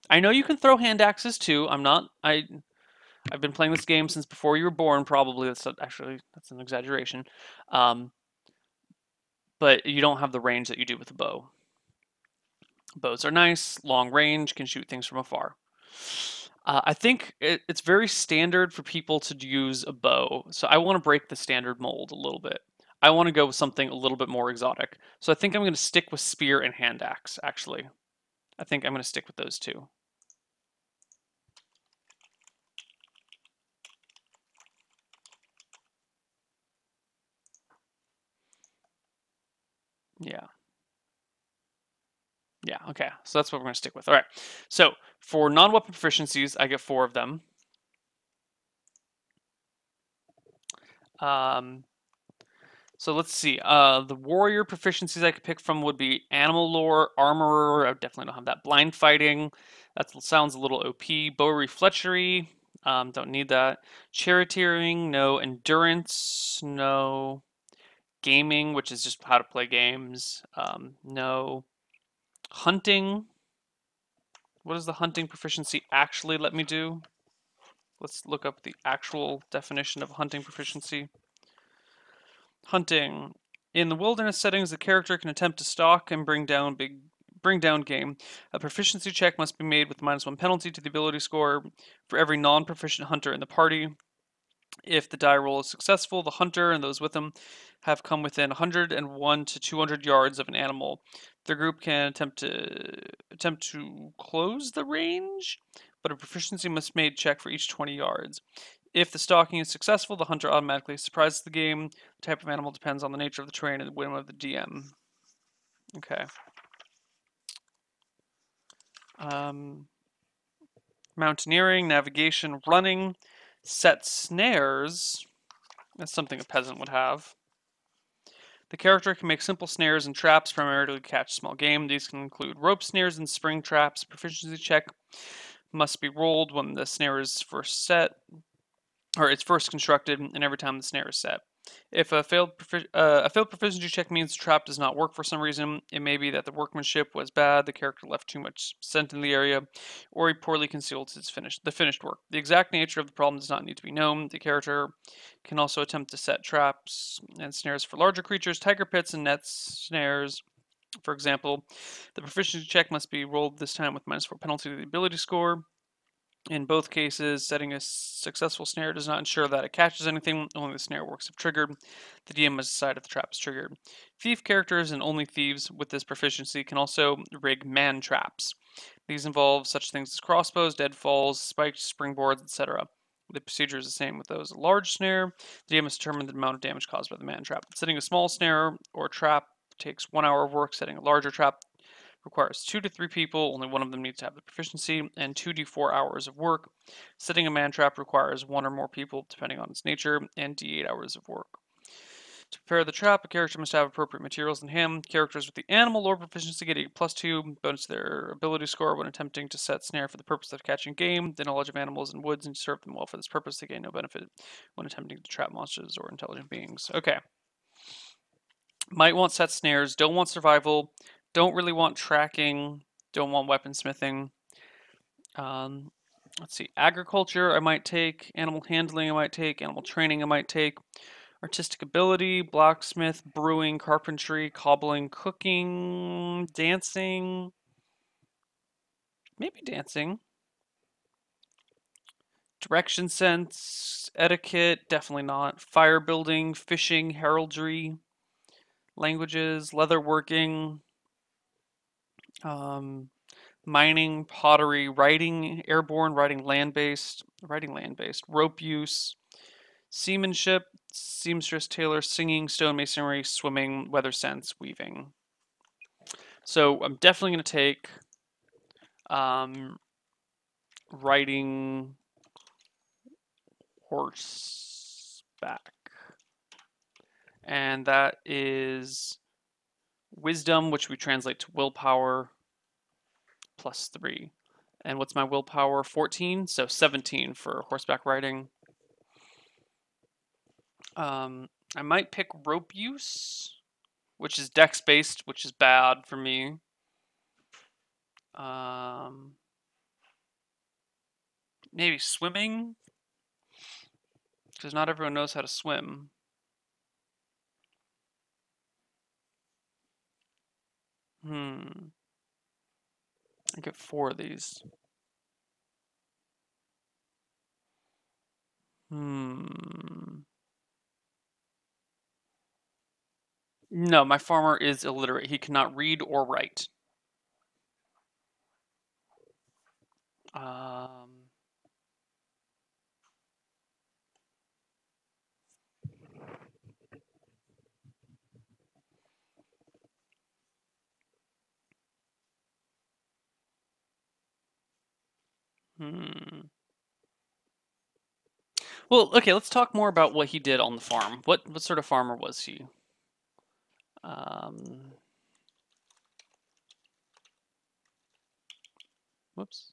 I know you can throw hand axes too. I've been playing this game since before you were born. Probably that's an exaggeration, but you don't have the range that you do with a bow. Bows are nice, long range, can shoot things from afar. I think it's very standard for people to use a bow, so I want to break the standard mold a little bit. I want to go with something a little bit more exotic. So I think I'm going to stick with spear and hand axe, actually. I think I'm going to stick with those two. Yeah. Yeah, okay. So that's what we're going to stick with. All right. So for non-weapon proficiencies, I get 4 of them. So let's see. The warrior proficiencies I could pick from would be animal lore, armorer. I definitely don't have that. Blind fighting. That sounds a little OP. Bowery fletchery. Don't need that. Charioteering. No. Endurance. No. Gaming, which is just how to play games. No. Hunting. What does the hunting proficiency actually let me do? Let's look up the actual definition of hunting proficiency. Hunting. In the wilderness settings, the character can attempt to stalk and bring down game. A proficiency check must be made with -1 penalty to the ability score for every non-proficient hunter in the party. If the die roll is successful, the hunter and those with him have come within 101 to 200 yards of an animal. The group can attempt to close the range, but a proficiency must be made check for each 20 yards. If the stalking is successful, the hunter automatically surprises the game. The type of animal depends on the nature of the terrain and the whim of the DM. Okay. Mountaineering, navigation, running, set snares. That's something a peasant would have. The character can make simple snares and traps primarily to catch small game. These can include rope snares and spring traps. Proficiency check must be rolled when the snare is first set, or it's first constructed, and every time the snare is set. If a failed proficiency check means the trap does not work for some reason, it may be that the workmanship was bad, the character left too much scent in the area, or he poorly concealed the finished work. The exact nature of the problem does not need to be known. The character can also attempt to set traps and snares for larger creatures, tiger pits and nets, snares. For example, the proficiency check must be rolled this time with -4 penalty to the ability score. In both cases, setting a successful snare does not ensure that it catches anything, only the snare works if triggered. The DM must decide if the trap is triggered. Thief characters and only thieves with this proficiency can also rig man traps. These involve such things as crossbows, deadfalls, spikes, springboards, etc. The procedure is the same with those. A large snare, the DM must determine the amount of damage caused by the man trap. Setting a small snare or trap takes 1 hour of work. Setting a larger trap requires 2 to 3 people, only one of them needs to have the proficiency, and 2d4 hours of work. Setting a man trap requires 1 or more people, depending on its nature, and d8 hours of work. To prepare the trap, a character must have appropriate materials in hand. Characters with the animal lore proficiency get a +2 bonus to their ability score when attempting to set snare for the purpose of catching game. The knowledge of animals and woods and serve them well for this purpose. They gain no benefit when attempting to trap monsters or intelligent beings. Okay. Might want set snares, don't want survival, don't really want tracking, don't want weaponsmithing. Let's see, agriculture I might take, animal handling I might take, animal training I might take, artistic ability, blacksmith, brewing, carpentry, cobbling, cooking, dancing, maybe dancing. Direction sense, etiquette, definitely not. Fire building, fishing, heraldry. Languages, leatherworking, mining, pottery, writing, airborne, writing land-based, rope use, seamanship, seamstress, tailor, singing, stonemasonry, swimming, weather sense, weaving. So I'm definitely going to take riding horseback. And that is wisdom, which we translate to willpower, +3. And what's my willpower? 14, so 17 for horseback riding. I might pick rope use, which is dex based, which is bad for me. Maybe swimming, because not everyone knows how to swim. I get 4 of these. No, my farmer is illiterate. He cannot read or write. Well, okay, let's talk more about what he did on the farm. What sort of farmer was he? Whoops.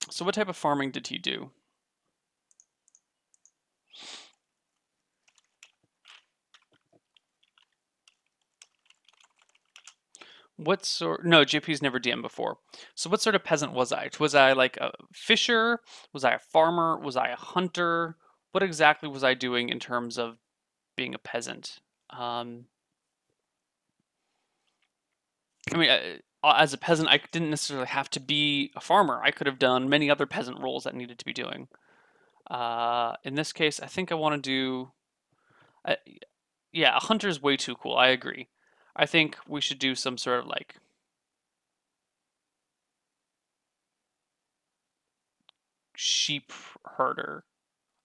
So what type of farming did he do? What sort? No, JP's never DM before. So what sort of peasant was I? Was I like a fisher? Was I a farmer? Was I a hunter? What exactly was I doing in terms of being a peasant? I mean, as a peasant, I didn't necessarily have to be a farmer. I could have done many other peasant roles that needed to be doing. In this case, I think I want to do. Uh, yeah, a hunter's way too cool. I agree. I think we should do some sort of like sheep herder.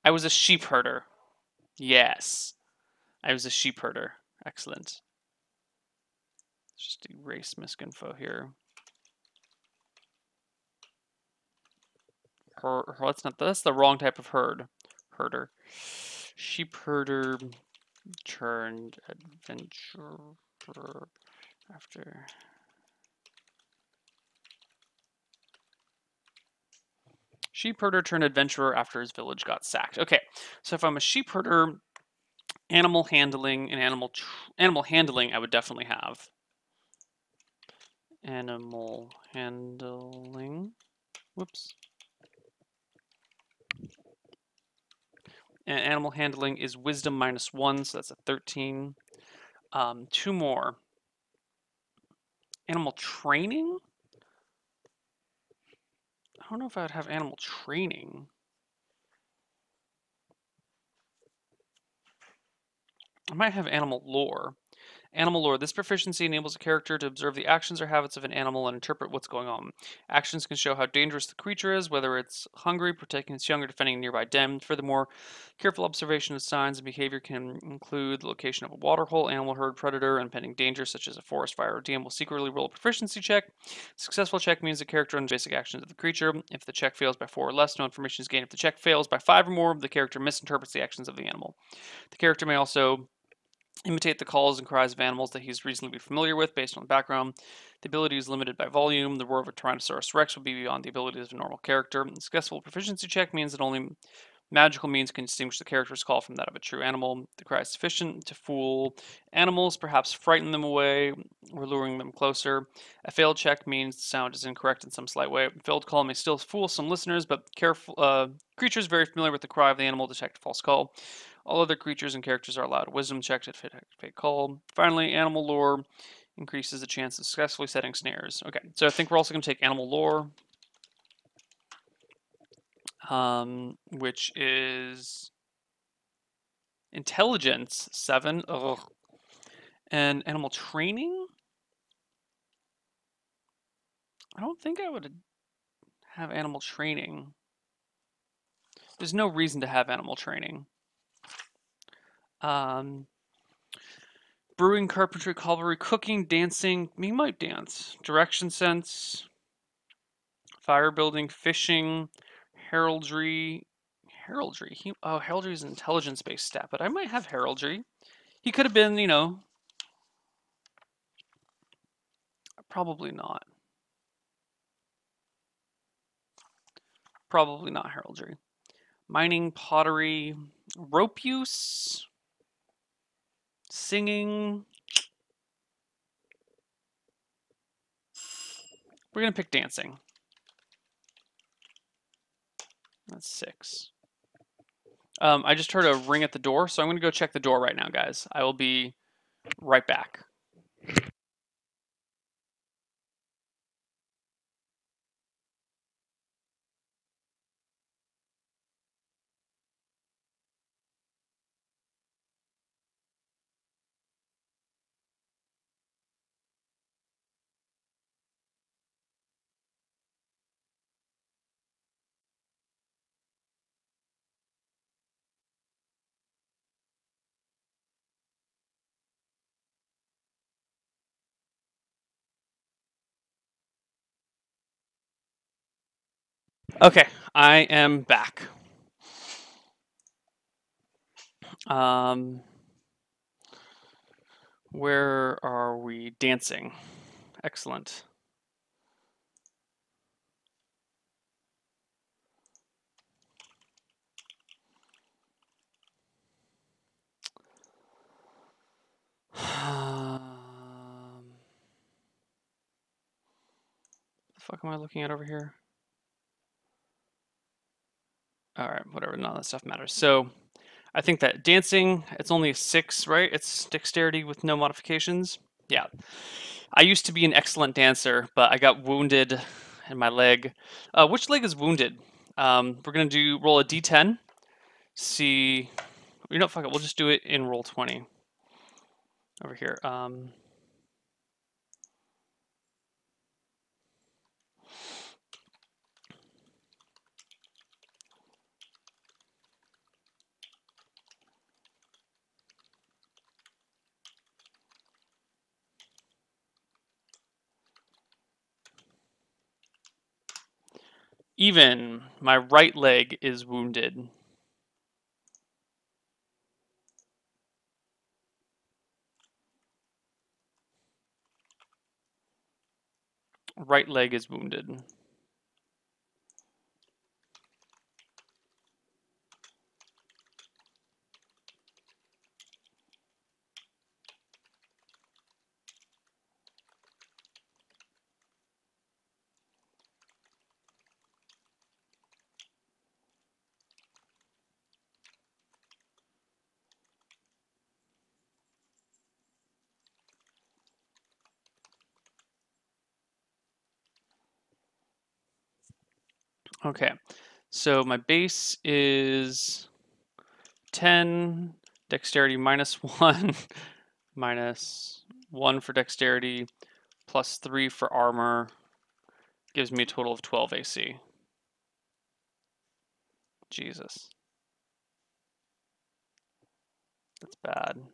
I was a sheep herder. Yes, I was a sheep herder. Excellent. Let's just erase miscinfo here. That's the wrong type of herder. Sheep herder turned adventurer after. Sheep herder turned adventurer after his village got sacked. Okay, so if I'm a sheep herder, animal handling and animal handling, I would definitely have. Animal handling. Whoops. And animal handling is wisdom -1, so that's a 13. 2 more. Animal training? I don't know if I would have animal training. I might have animal lore. Animal lore. This proficiency enables a character to observe the actions or habits of an animal and interpret what's going on. Actions can show how dangerous the creature is, whether it's hungry, protecting its young, or defending a nearby den. Furthermore, careful observation of signs and behavior can include the location of a waterhole, animal herd, predator, and pending danger such as a forest fire. DM will secretly roll a proficiency check. Successful check means the character understands basic actions of the creature. If the check fails by 4 or less, no information is gained. If the check fails by 5 or more, the character misinterprets the actions of the animal. The character may also imitate the calls and cries of animals that he's reasonably familiar with based on the background. The ability is limited by volume. The roar of a Tyrannosaurus Rex will be beyond the abilities of a normal character. A successful proficiency check means that only magical means can distinguish the character's call from that of a true animal. The cry is sufficient to fool animals, perhaps frighten them away, or luring them closer. A failed check means the sound is incorrect in some slight way. A failed call may still fool some listeners, but creatures very familiar with the cry of the animal detect a false call. All other creatures and characters are allowed a wisdom check to fake call. Finally, animal lore increases the chance of successfully setting snares. Okay, so I think we're also going to take animal lore. which is intelligence 7. Ugh. And animal training. I don't think I would have animal training. There's no reason to have animal training. Brewing, carpentry, cavalry, cooking, dancing. Me might dance. Direction sense. Fire building, fishing, heraldry. Heraldry. Heraldry is an intelligence-based stat, but I might have heraldry. He could have been, you know, probably not. Probably not heraldry. Mining, pottery, rope use, singing. We're going to pick dancing. That's 6. I just heard a ring at the door, so I'm going to go check the door right now, guys. I will be right back. Okay, I am back. Where are we? Dancing. Excellent. The fuck am I looking at over here? All right, whatever. None of that stuff matters. So I think that dancing, it's only a 6, right? It's dexterity with no modifications. Yeah. I used to be an excellent dancer, but I got wounded in my leg. Which leg is wounded? We're gonna roll a d10. See, you know, fuck it. We'll just do it in roll 20 over here. Even my right leg is wounded. Right leg is wounded. Okay, so my base is 10, dexterity -1, -1 for dexterity, +3 for armor, gives me a total of 12 AC. Jesus. That's bad.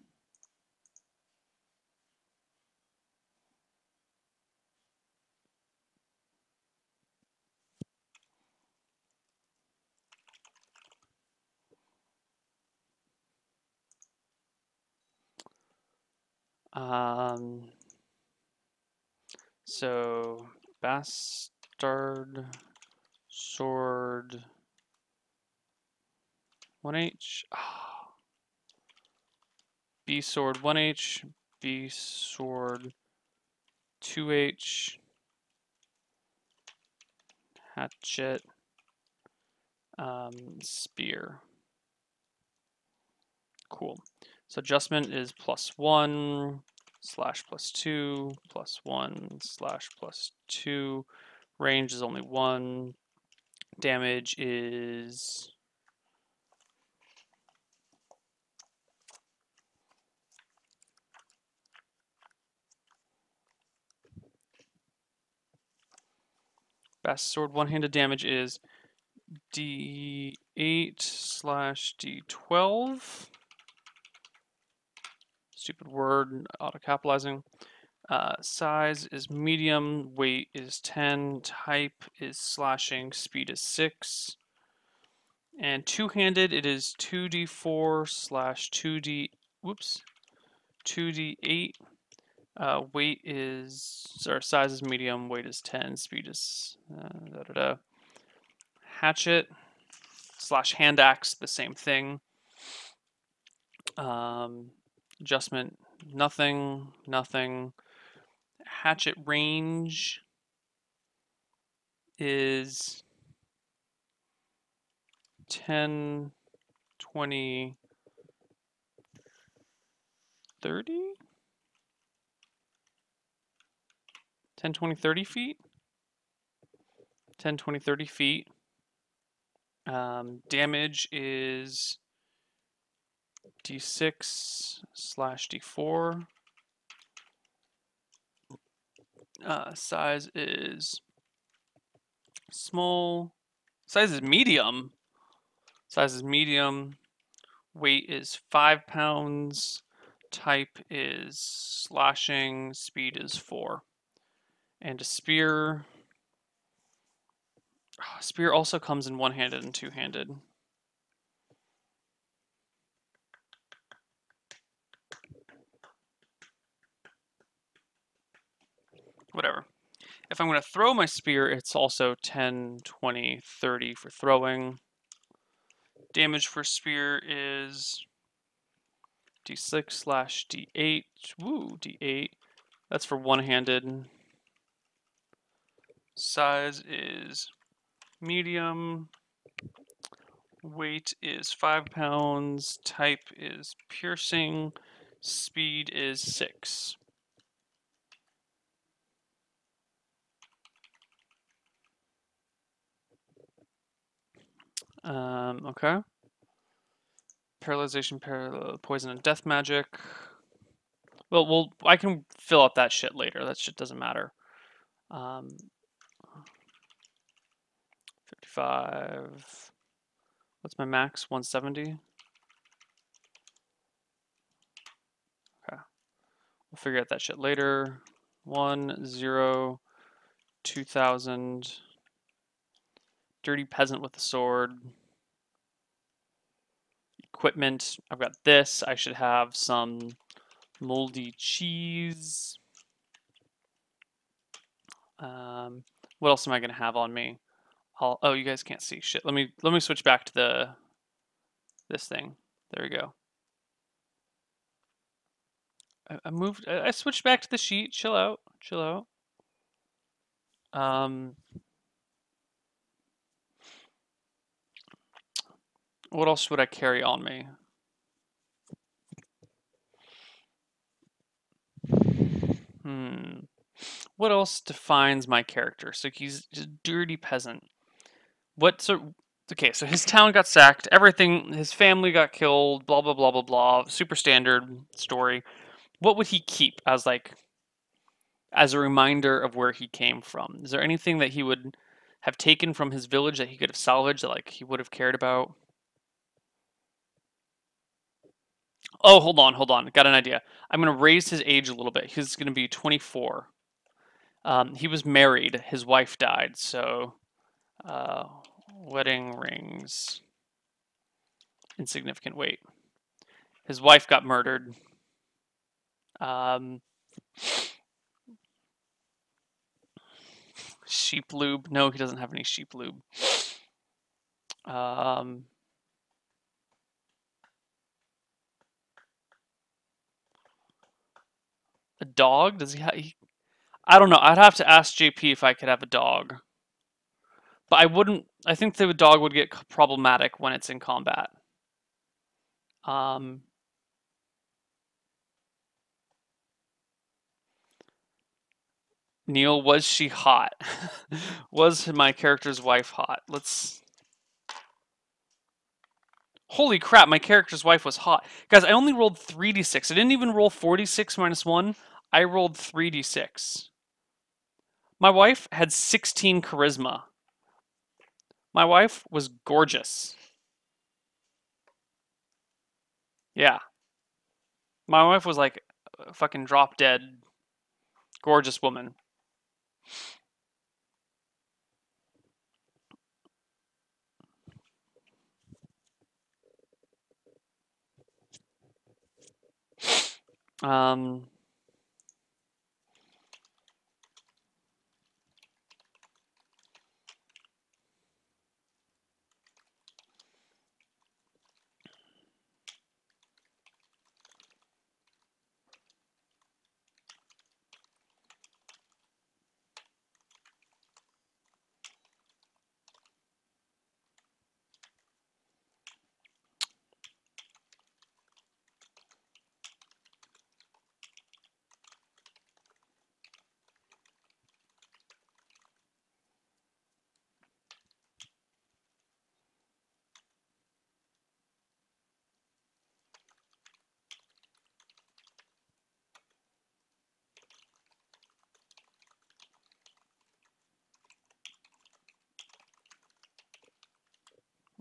So bastard sword 1H. B sword 1H, B sword 2H, hatchet, spear. Cool. So adjustment is +1 slash +2 +1 slash +2. Range is only 1. Damage is Bast Sword one-handed damage is D8/D12. Stupid word, auto-capitalizing. Size is medium, weight is 10, type is slashing, speed is 6. And two-handed, it is 2d4/2d, whoops, 2d8. Weight is, or size is medium, weight is 10, speed is Hatchet/hand axe, the same thing. Adjustment, nothing. Hatchet range is 10, 20, 30? 10, 20, 30 feet? 10, 20, 30 feet. Damage is D6/D4. Size is small. Size is medium. Weight is 5 pounds. Type is slashing. Speed is 4. And a spear. Spear also comes in one-handed and two-handed. Whatever. If I'm going to throw my spear, it's also 10, 20, 30 for throwing. Damage for spear is D6/D8. Woo, D8. That's for one-handed. Size is medium. Weight is 5 pounds. Type is piercing. Speed is 6. Okay. Paralyzation, poison, and death magic. Well, I can fill out that shit later. That shit doesn't matter. 55. What's my max? 170? Okay. We'll figure out that shit later. 1, 0, 2000. Dirty peasant with a sword. Equipment. I've got this. I should have some moldy cheese. What else am I gonna have on me? Oh, you guys can't see shit. Let me switch back to this thing. There we go. I switched back to the sheet. Chill out. What else would I carry on me? What else defines my character? So he's a dirty peasant. Okay, so his town got sacked, everything, his family got killed, blah blah blah blah blah. Super standard story. What would he keep as a reminder of where he came from? Is there anything that he would have taken from his village that he could have salvaged that he would have cared about? Oh, hold on. Got an idea. I'm gonna raise his age a little bit. He's gonna be 24. He was married. His wife died, so wedding rings, insignificant weight. His wife got murdered. Sheep lube. No, he doesn't have any sheep lube. A dog? Does he have? I don't know. I'd have to ask JP if I could have a dog. But I wouldn't. I think the dog would get problematic when it's in combat. Neil, was she hot? Was my character's wife hot? Let's... Holy crap, my character's wife was hot. Guys, I only rolled 3d6. I didn't even roll 46 minus 1. I rolled 3d6. My wife had 16 charisma. My wife was gorgeous. Yeah. My wife was like a fucking drop dead, gorgeous woman. Um,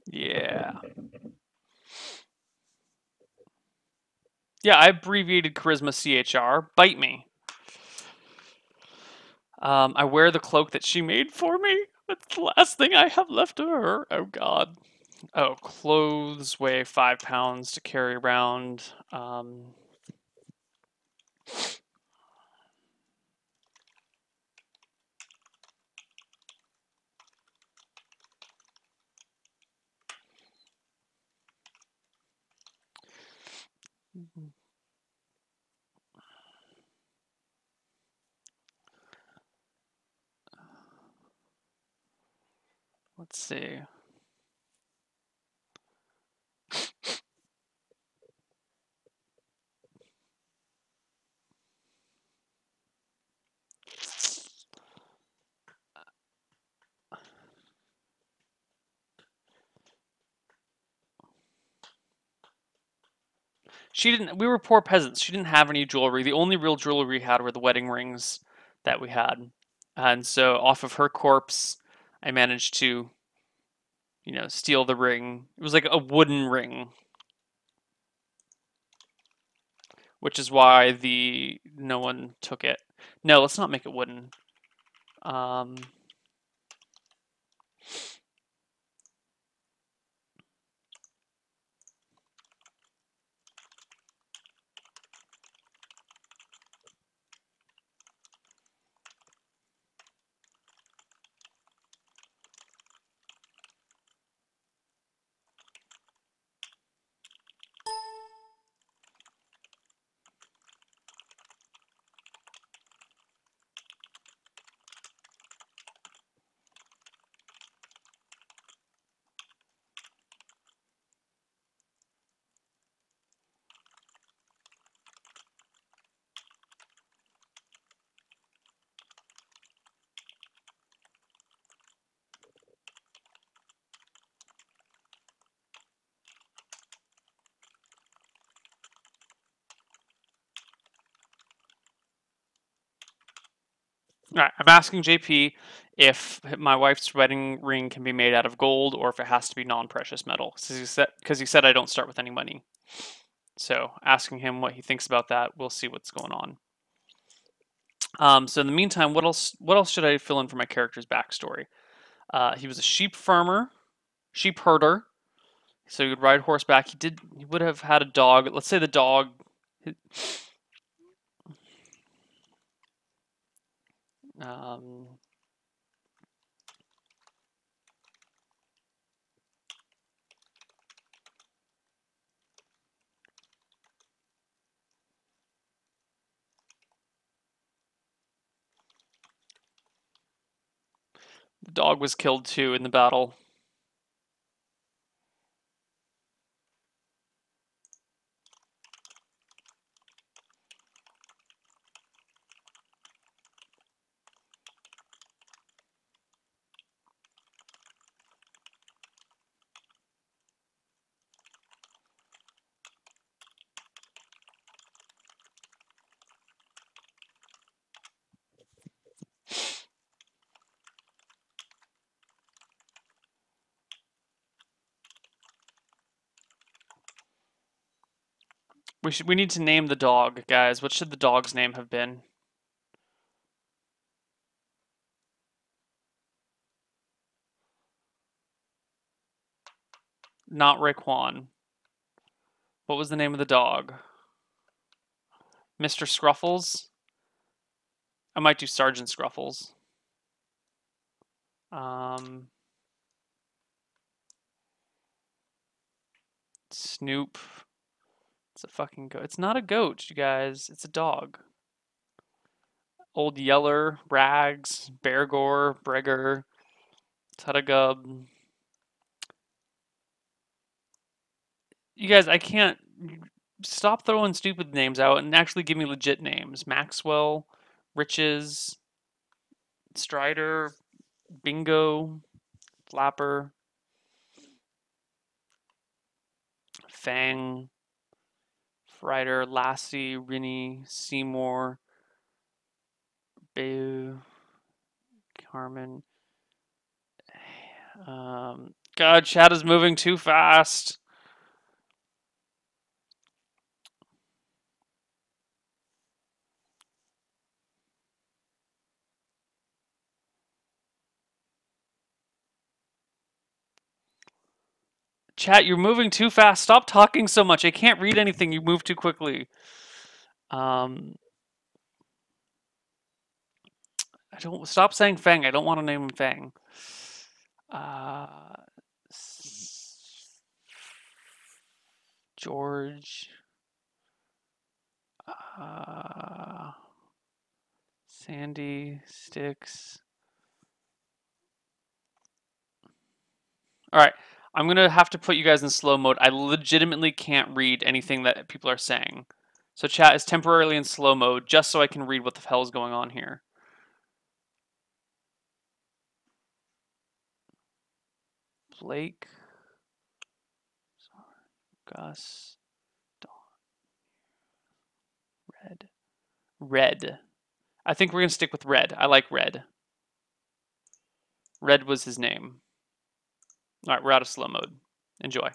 yeah. Yeah, I abbreviated charisma CHR. Bite me. I wear the cloak that she made for me. That's the last thing I have left of her. Oh god. Oh, clothes weigh 5 pounds to carry around. Let's see. She didn't. We were poor peasants. She didn't have any jewelry. The only real jewelry we had were the wedding rings that we had, and so off of her corpse, I managed to, steal the ring. It was like a wooden ring, which is why the no one took it. No, let's not make it wooden. Um, All right, I'm asking JP if my wife's wedding ring can be made out of gold or if it has to be non-precious metal. Because he said I don't start with any money. So asking him what he thinks about that, we'll see what's going on. So in the meantime, what else? What else should I fill in for my character's backstory? He was a sheep farmer, sheep herder. So he would ride horseback. He would have had a dog. Let's say the dog. Um, the dog was killed too in the battle. We need to name the dog, guys. What should the dog's name have been? Not Raekwon. What was the name of the dog? Mr. Scruffles? I might do Sergeant Scruffles. Snoop. It's a fucking goat. It's not a goat, you guys. It's a dog. Old Yeller, Rags, Beargore, Bregger, Tutagub. You guys, I can't. Stop throwing stupid names out and actually give me legit names. Maxwell, Riches, Strider, Bingo, Flapper, Fang, Frider, Lassie, Rinny, Seymour, Boo, Carmen. God, chat is moving too fast. Chat, you're moving too fast. Stop talking so much. I can't read anything. You move too quickly. I don't stop saying Fang. I don't want to name him Fang. George. Sandy Sticks. All right. I'm going to have to put you guys in slow mode. I legitimately can't read anything that people are saying. So chat is temporarily in slow mode just so I can read what the hell is going on here. Blake. Gus. Dawn. Red. Red. I think we're going to stick with Red. I like Red. Red was his name. All right, we're out of slow mode. Enjoy.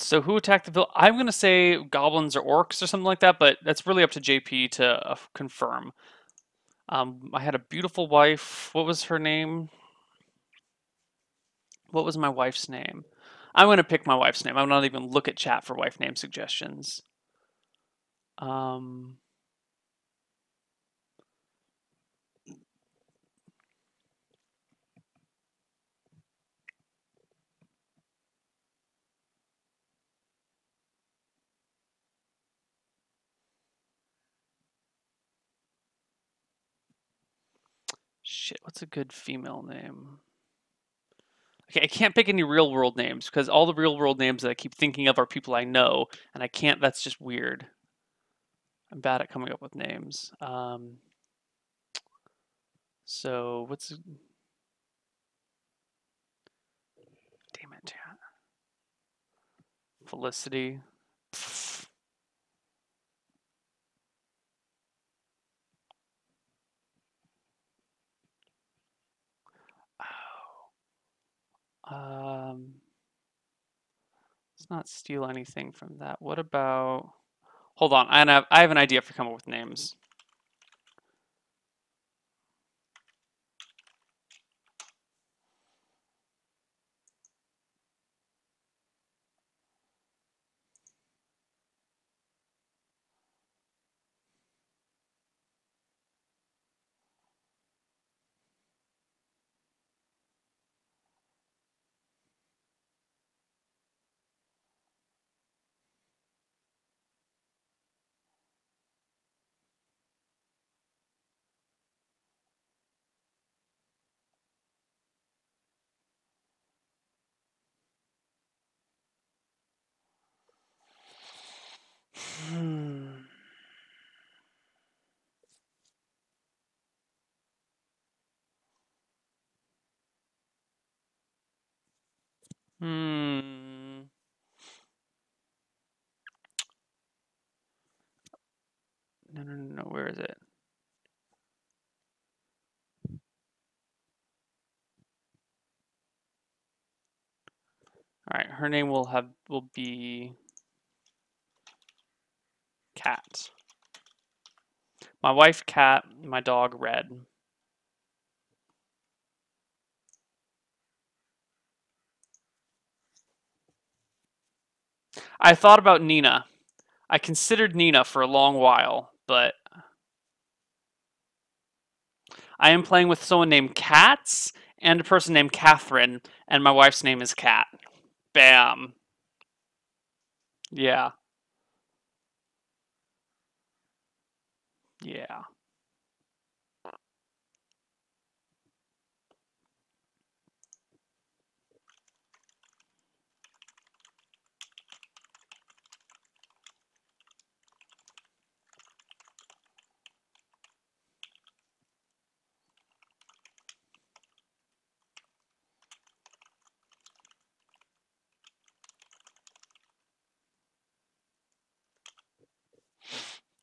So who attacked the village? I'm going to say goblins or orcs or something like that, but that's really up to JP to confirm. I had a beautiful wife. What was her name? What was my wife's name? I'm going to pick my wife's name. I'm not even look at chat for wife name suggestions. Shit, what's a good female name? Okay, I can't pick any real world names because all the real world names that I keep thinking of are people I know, and I can't. That's just weird. I'm bad at coming up with names. So what's? Damn it, Felicity. Let's not steal anything from that. What about? Hold on, I have an idea for coming up with names. Hmm. No. Where is it? All right. Her name will be Cat. My wife, Cat. My dog, Red. I thought about Nina. I considered Nina for a long while, but I am playing with someone named Katz and a person named Catherine, and my wife's name is Cat. Bam. Yeah. Yeah.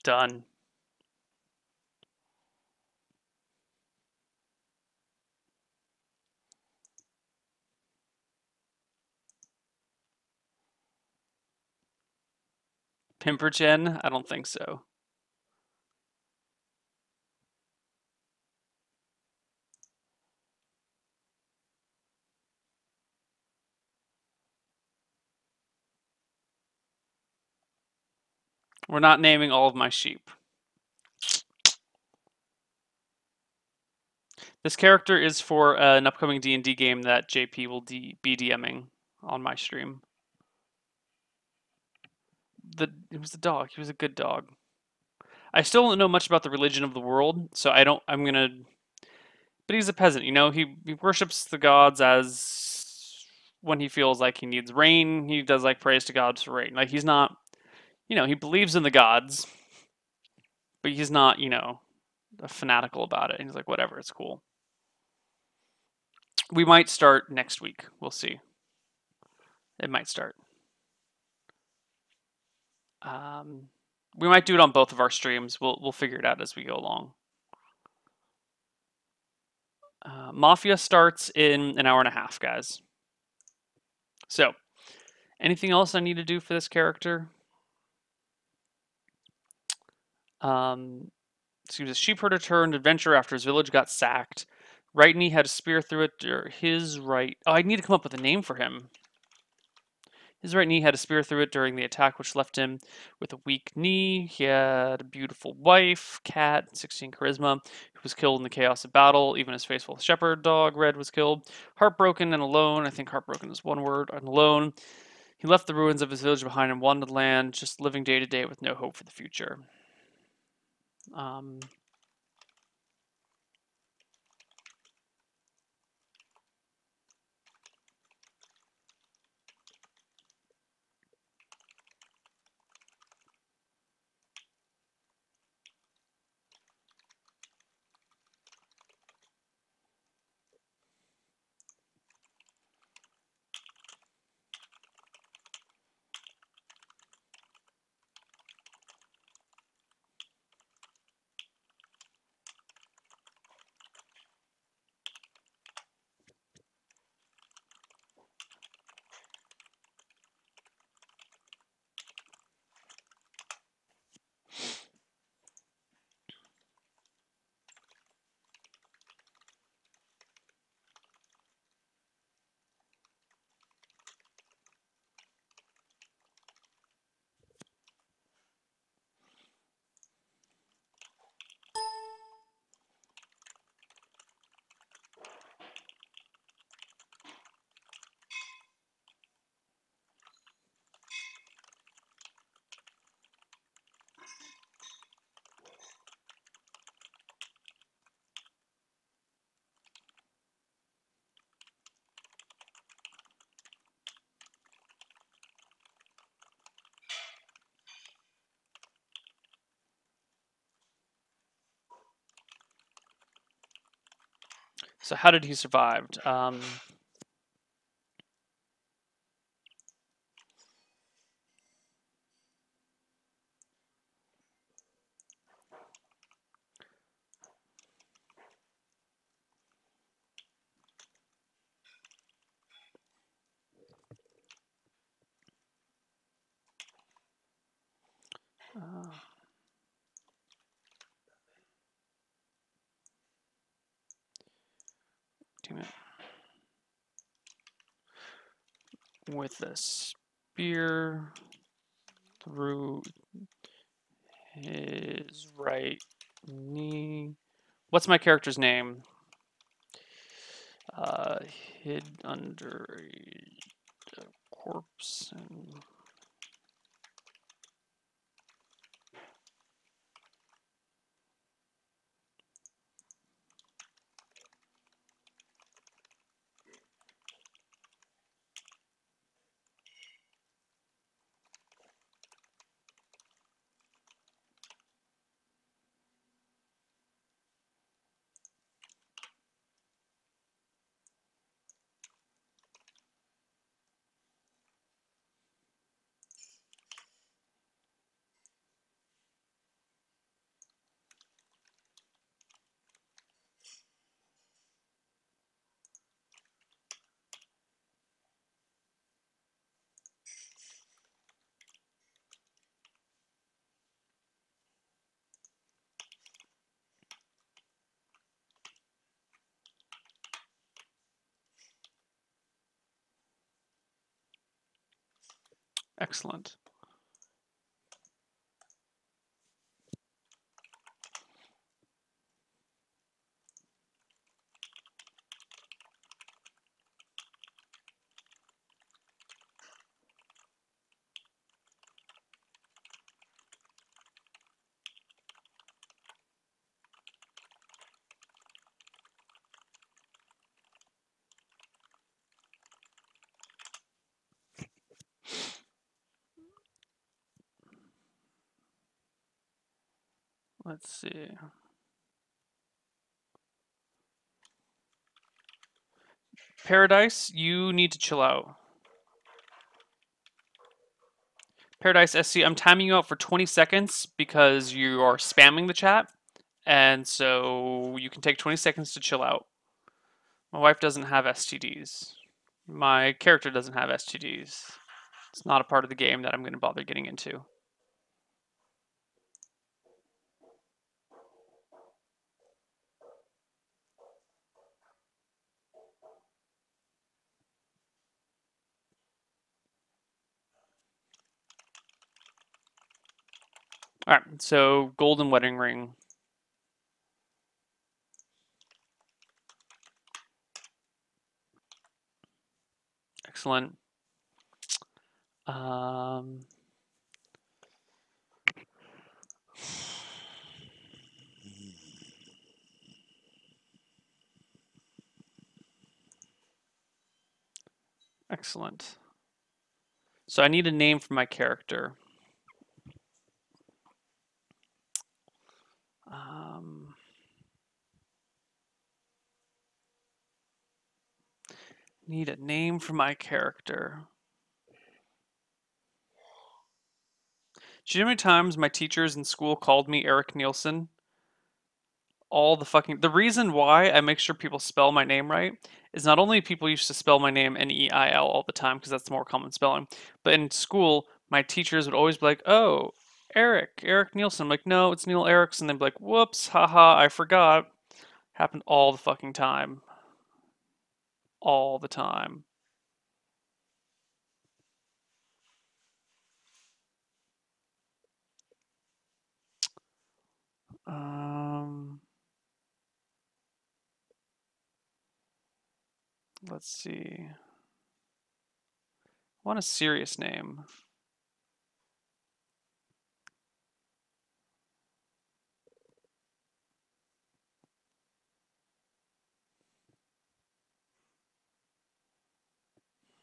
Done. Pimperchen? I don't think so. We're not naming all of my sheep. This character is for an upcoming D&D game that JP will be DMing on my stream. It was the dog. He was a good dog. I still don't know much about the religion of the world, so I'm gonna. But he's a peasant, you know. He worships the gods as when he feels like he needs rain. He does like praise to gods for rain. Like he's not, he believes in the gods, but he's not, fanatical about it. He's like, whatever, it's cool. We might start next week. We'll see. It might start. Um, we might do it on both of our streams. We'll figure it out as we go along. Mafia starts in an hour and a half, guys. So, anything else I need to do for this character? So he was a sheep herder turned adventurer after his village got sacked. Right knee had a spear through it. Or his right. Oh, I need to come up with a name for him. His right knee had a spear through it during the attack, which left him with a weak knee. He had a beautiful wife, Cat, 16 charisma, who was killed in the chaos of battle. Even his faithful shepherd dog, Red, was killed. Heartbroken and alone. I think heartbroken is one word. And alone. He left the ruins of his village behind and wandered land, just living day to day with no hope for the future. Um, so how did he survive? Damn it. With a spear through his right knee. What's my character's name? Hid under a corpse and excellent. Let's see. Paradise, you need to chill out. Paradise SC, I'm timing you out for 20 seconds because you are spamming the chat, and so you can take 20 seconds to chill out. My wife doesn't have STDs. My character doesn't have STDs. It's not a part of the game that I'm going to bother getting into. All right, so golden wedding ring. Excellent. Excellent. So I need a name for my character. Need a name for my character. Do you know how many times my teachers in school called me Eric Nielsen? The reason why I make sure people spell my name right is not only people used to spell my name Neil all the time because that's the more common spelling, but in school my teachers would always be like, "Oh, Eric Nielsen." I'm like, "No, it's Neil Erickson." They'd be like, "Whoops, haha, I forgot." Happened all the fucking time. All the time. Let's see. I want a serious name.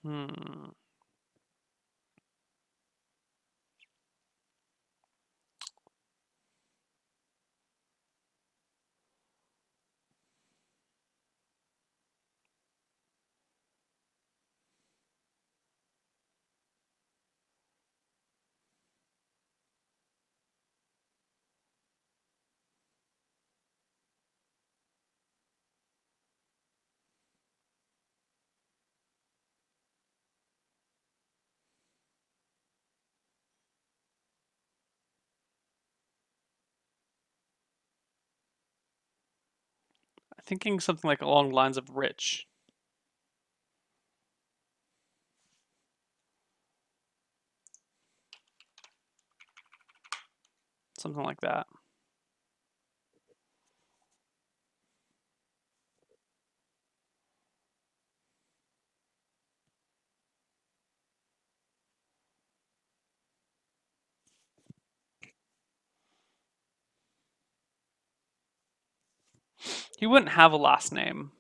Hmm. Thinking something like along the lines of Ritch. Something like that. He wouldn't have a last name.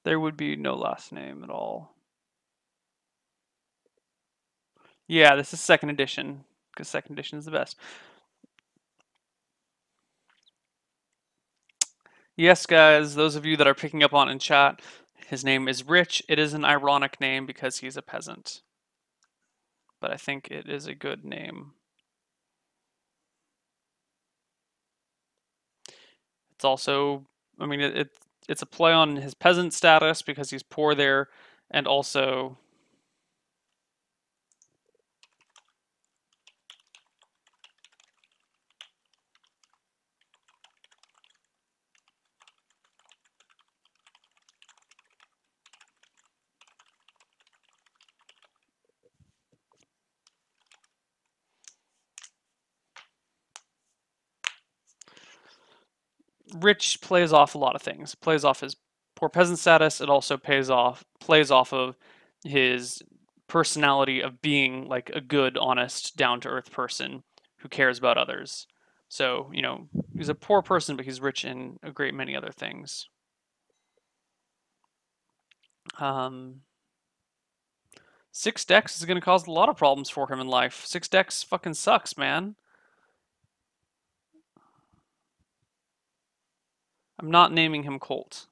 There would be no last name at all. Yeah, this is second edition, because second edition is the best. Yes, guys, those of you that are picking up on in chat, his name is Ritch. It is an ironic name because he's a peasant. But I think it is a good name. It's also, I mean, it's a play on his peasant status because he's poor there, and also Ritch plays off a lot of things. Plays off his poor peasant status. It also plays off of his personality of being like a good, honest, down to earth person who cares about others. So, you know, he's a poor person, but he's rich in a great many other things. Um, 6 decks is going to cause a lot of problems for him in life. 6 decks fucking sucks, man. I'm not naming him Colt.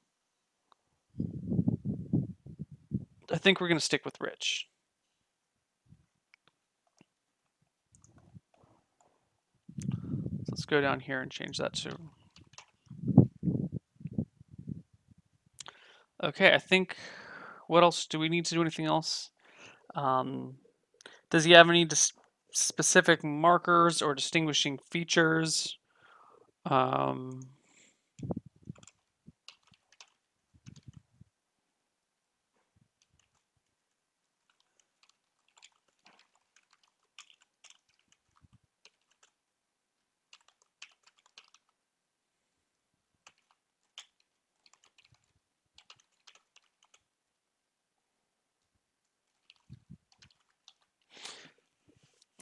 I think we're going to stick with Ritch. So let's go down here and change that to... Okay, I think... What else? Do we need to do anything else? Does he have any specific markers or distinguishing features? Um,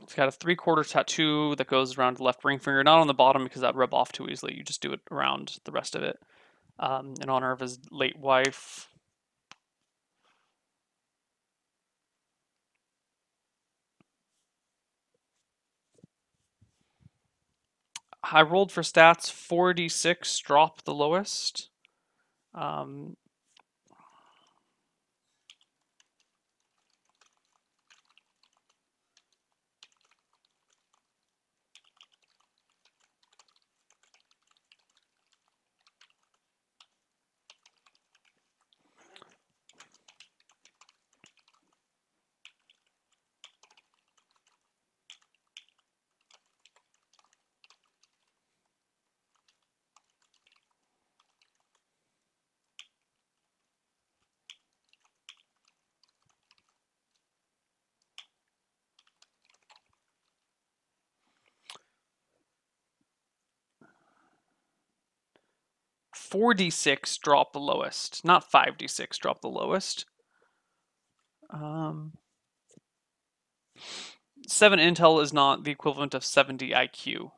It's got a 3/4 tattoo that goes around the left ring finger, not on the bottom because that rub off too easily. You just do it around the rest of it. In honor of his late wife. I rolled for stats 4d6, drop the lowest. Um, $4d6 drop the lowest, not 5d6 drop the lowest. 7 intel is not the equivalent of 70 IQ.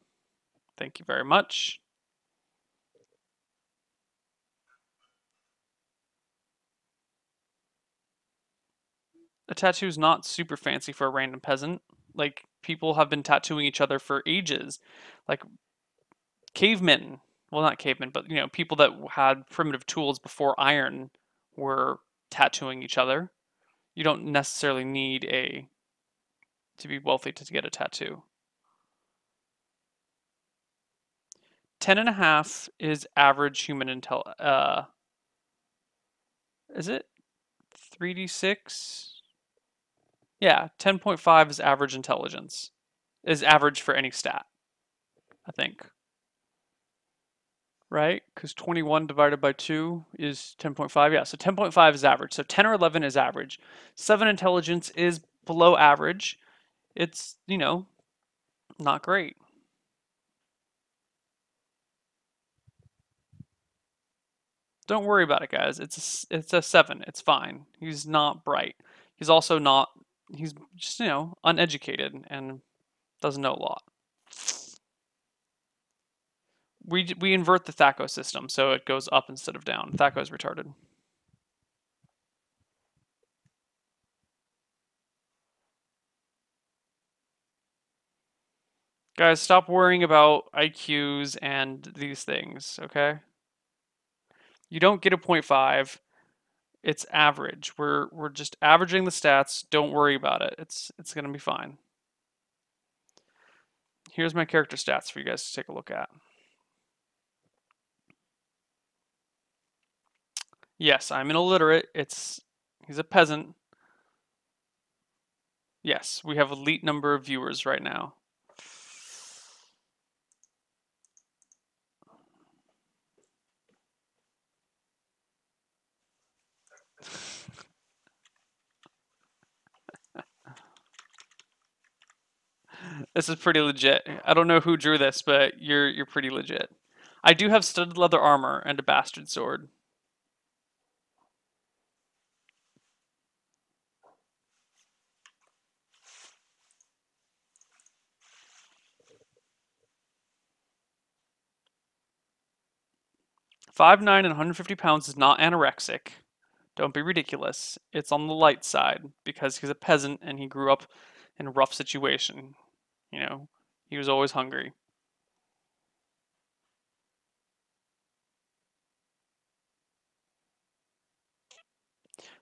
Thank you very much. A tattoo is not super fancy for a random peasant. Like, people have been tattooing each other for ages. Like, cavemen, well, not cavemen, but, you know, people that had primitive tools before iron were tattooing each other. You don't necessarily need to be wealthy to get a tattoo. 10.5 is average human intel. Is it 3d6? Yeah, 10.5 is average intelligence. Is average for any stat, I think. right? Because 21 divided by 2 is 10.5. Yeah, so 10.5 is average. So 10 or 11 is average. 7 intelligence is below average. It's, not great. Don't worry about it, guys. It's a 7. It's fine. He's not bright. He's also not, he's just, uneducated and doesn't know a lot. We invert the Thaco system, so it goes up instead of down. Thaco's retarded. Guys, stop worrying about IQs and these things, okay? You don't get a point 0.5. It's average. We're just averaging the stats. Don't worry about it. It's gonna be fine. Here's my character stats for you guys to take a look at. Yes, I'm an illiterate. He's a peasant. Yes, we have elite number of viewers right now. This is pretty legit. I don't know who drew this, but you're pretty legit. I do have studded leather armor and a bastard sword. Five nine and 150 pounds is not anorexic. Don't be ridiculous. It's on the light side because he's a peasant and he grew up in a rough situation. He was always hungry.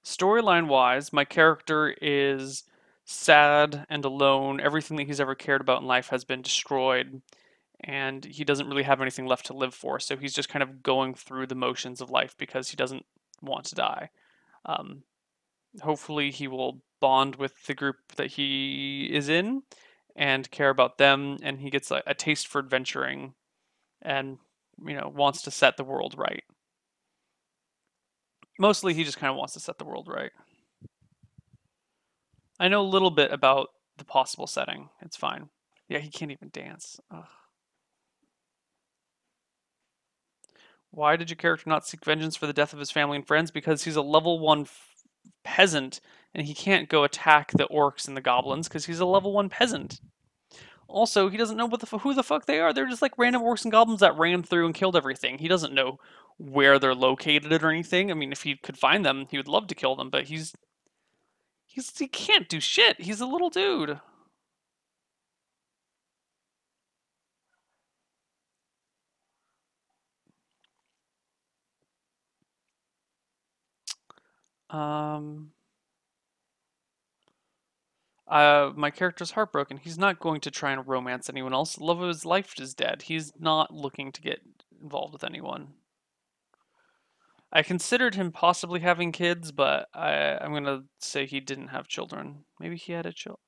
Storyline wise, my character is sad and alone. Everything that he's ever cared about in life has been destroyed, and he doesn't really have anything left to live for. So he's just kind of going through the motions of life because he doesn't want to die. Um, Hopefully, he will bond with the group that he is in and care about them, and he gets a taste for adventuring and wants to set the world right. Mostly, he just kind of wants to set the world right. I know a little bit about the possible setting. It's fine. Yeah, he can't even dance. Ugh. Why did your character not seek vengeance for the death of his family and friends? Because he's a level 1 peasant and he can't go attack the orcs and the goblins because he's a level 1 peasant. Also, he doesn't know who the fuck they are. They're just like random orcs and goblins that ran through and killed everything. He doesn't know where they're located or anything. I mean, if he could find them, he would love to kill them, but he can't do shit. He's a little dude. Um, my character's heartbroken. He's not going to try and romance anyone else. The love of his life is dead. He's not looking to get involved with anyone. I considered him possibly having kids, but I'm gonna say he didn't have children. Maybe he had a child.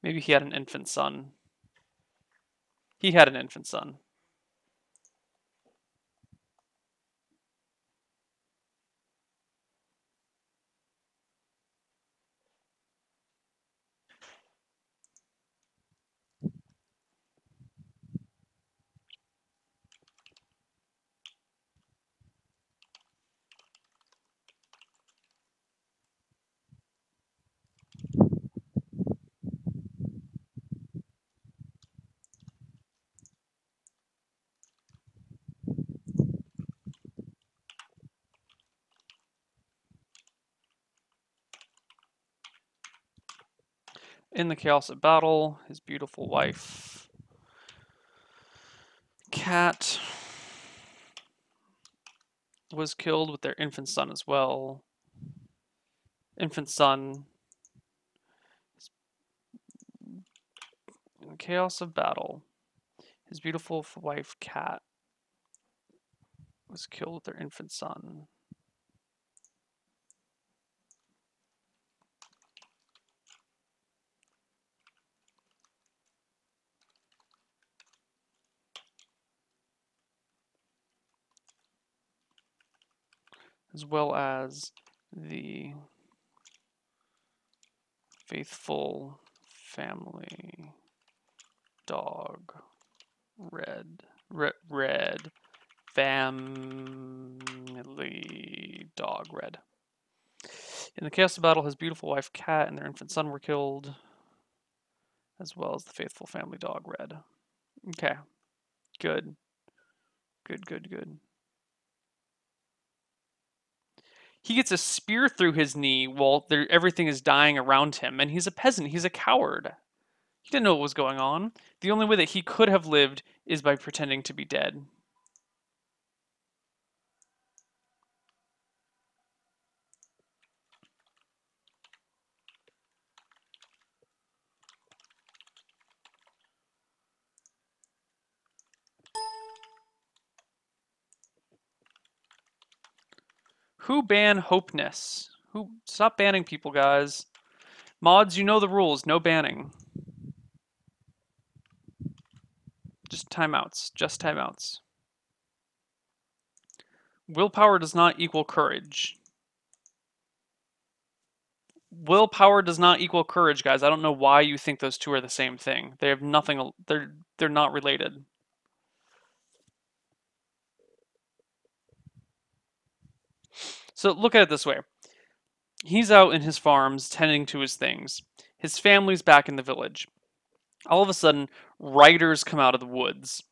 Maybe he had an infant son. He had an infant son. In the chaos of battle, his beautiful wife, Cat, was killed with their infant son as well. Infant son. In the chaos of battle, his beautiful wife, Cat, was killed with their infant son. as well as the faithful family dog red. Red. Family dog red. In the chaos of battle, his beautiful wife Cat and their infant son were killed, as well as the faithful family dog red. Okay, good. Good, good, good. He gets a spear through his knee while everything is dying around him, and he's a peasant. He's a coward. He didn't know what was going on. The only way that he could have lived is by pretending to be dead. Who banned Hopeness? Who stop banning people, guys? Mods, you know the rules. No banning. Just timeouts. Just timeouts. Willpower does not equal courage. Willpower does not equal courage, guys. I don't know why you think those two are the same thing. They have nothing. They're not related. So look at it this way. He's out in his farms tending to his things. His family's back in the village. All of a sudden, riders come out of the woods,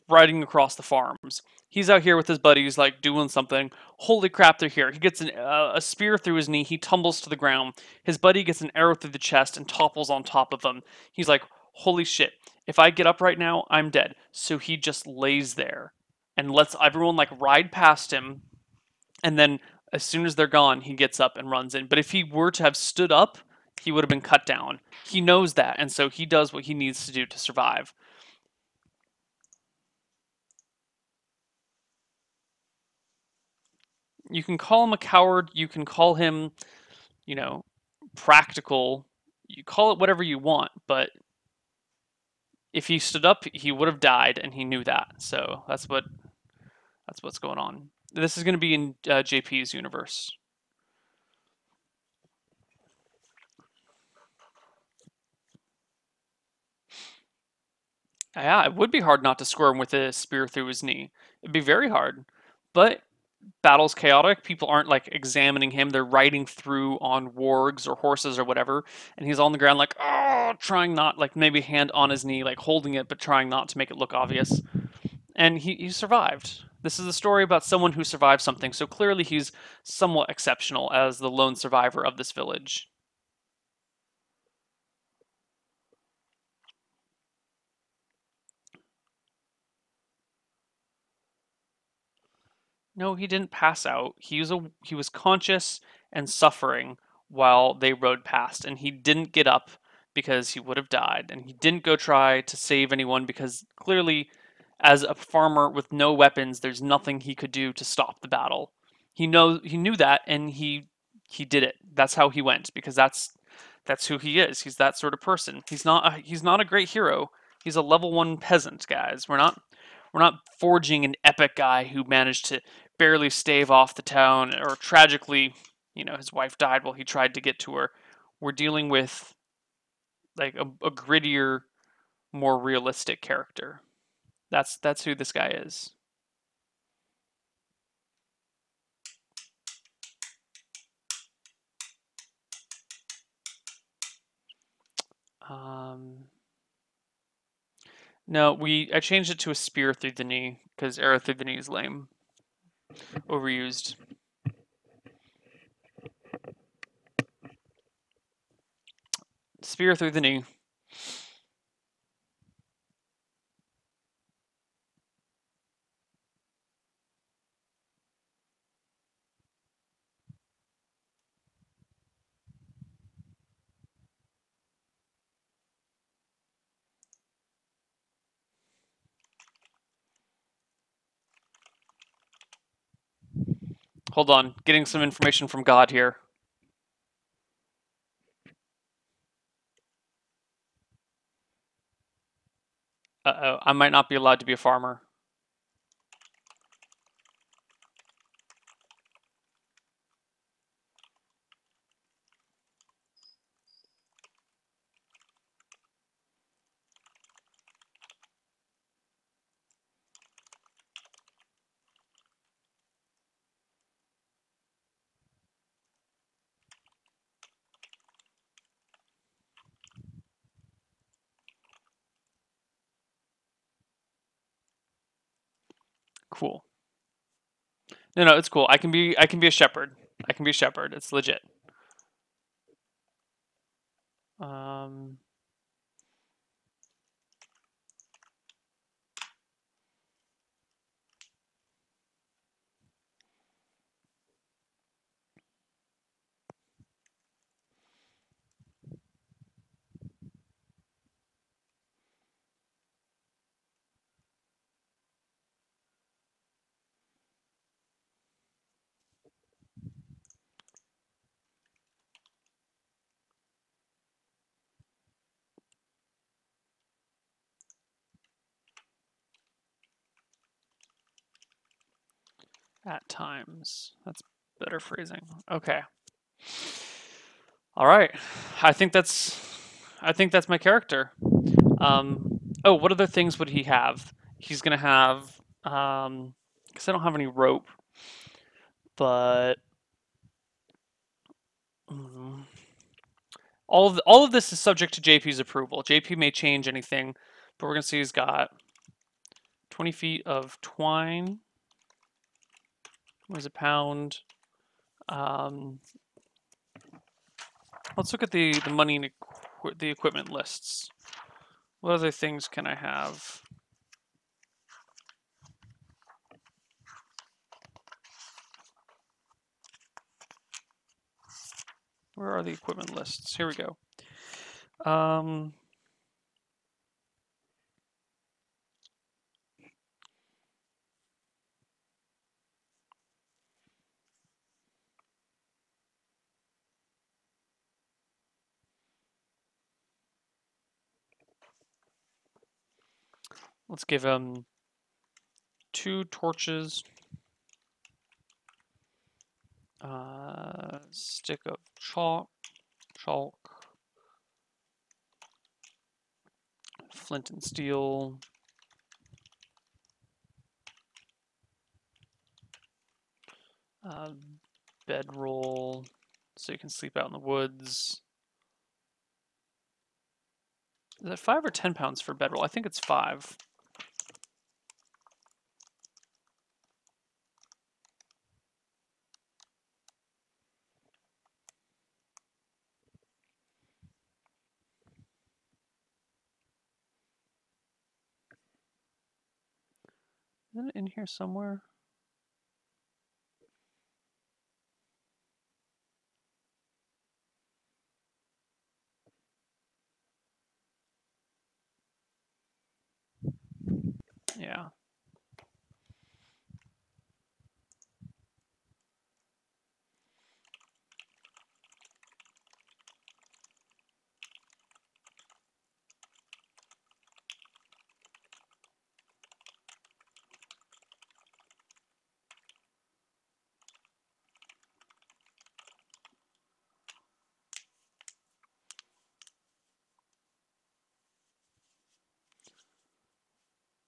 riding across the farms. He's out here with his buddies, like doing something. Holy crap, they're here. He gets a spear through his knee. He tumbles to the ground. His buddy gets an arrow through the chest and topples on top of him. He's like, holy shit. If I get up right now, I'm dead. So he just lays there and lets everyone like ride past him. And then as soon as they're gone, he gets up and runs in. But if he were to have stood up, he would have been cut down. He knows that, and so he does what he needs to do to survive. You can call him a coward, you can call him, you know, practical. You call it whatever you want, but if he stood up, he would have died, and he knew that. So that's what's going on. This is going to be in JP's universe. Yeah, it would be hard not to squirm with a spear through his knee. It'd be very hard. But battle's chaotic. People aren't like examining him. They're riding through on wargs or horses or whatever, and he's on the ground like, oh, trying not like maybe hand on his knee, like holding it, but trying not to make it look obvious. And he survived. This is a story about someone who survived something, so clearly he's somewhat exceptional as the lone survivor of this village. No, he didn't pass out. He was conscious and suffering while they rode past, and he didn't get up because he would have died, and he didn't go try to save anyone because clearly, as a farmer with no weapons, there's nothing he could do to stop the battle. He knew that, and he did it. That's how he went because that's who he is. He's that sort of person. He's not a great hero. He's a level 1 peasant, guys. We're not forging an epic guy who managed to barely stave off the town, or tragically, his wife died while he tried to get to her. We're dealing with like a grittier, more realistic character. That's who this guy is. Um, no, I changed it to a spear through the knee because arrow through the knee is lame, overused. Spear through the knee. Hold on, getting some information from God here. Uh-oh, I might not be allowed to be a farmer. Cool. No, it's cool. I can be a shepherd. I can be a shepherd. It's legit. Um, at times. That's better phrasing. Okay. All right. I think that's my character. Oh, what other things would he have? He's gonna have because I don't have any rope, but mm, all of this is subject to JP's approval. JP may change anything, but we're gonna see he's got 20 feet of twine. What is a pound? Um, let's look at the money and the equipment lists. What other things can I have? Where are the equipment lists? Here we go. Let's give him 2 torches, stick of chalk, flint and steel, uh, bedroll, so you can sleep out in the woods. Is that 5 or 10 pounds for bedroll? I think it's 5. Isn't it in here somewhere? Yeah.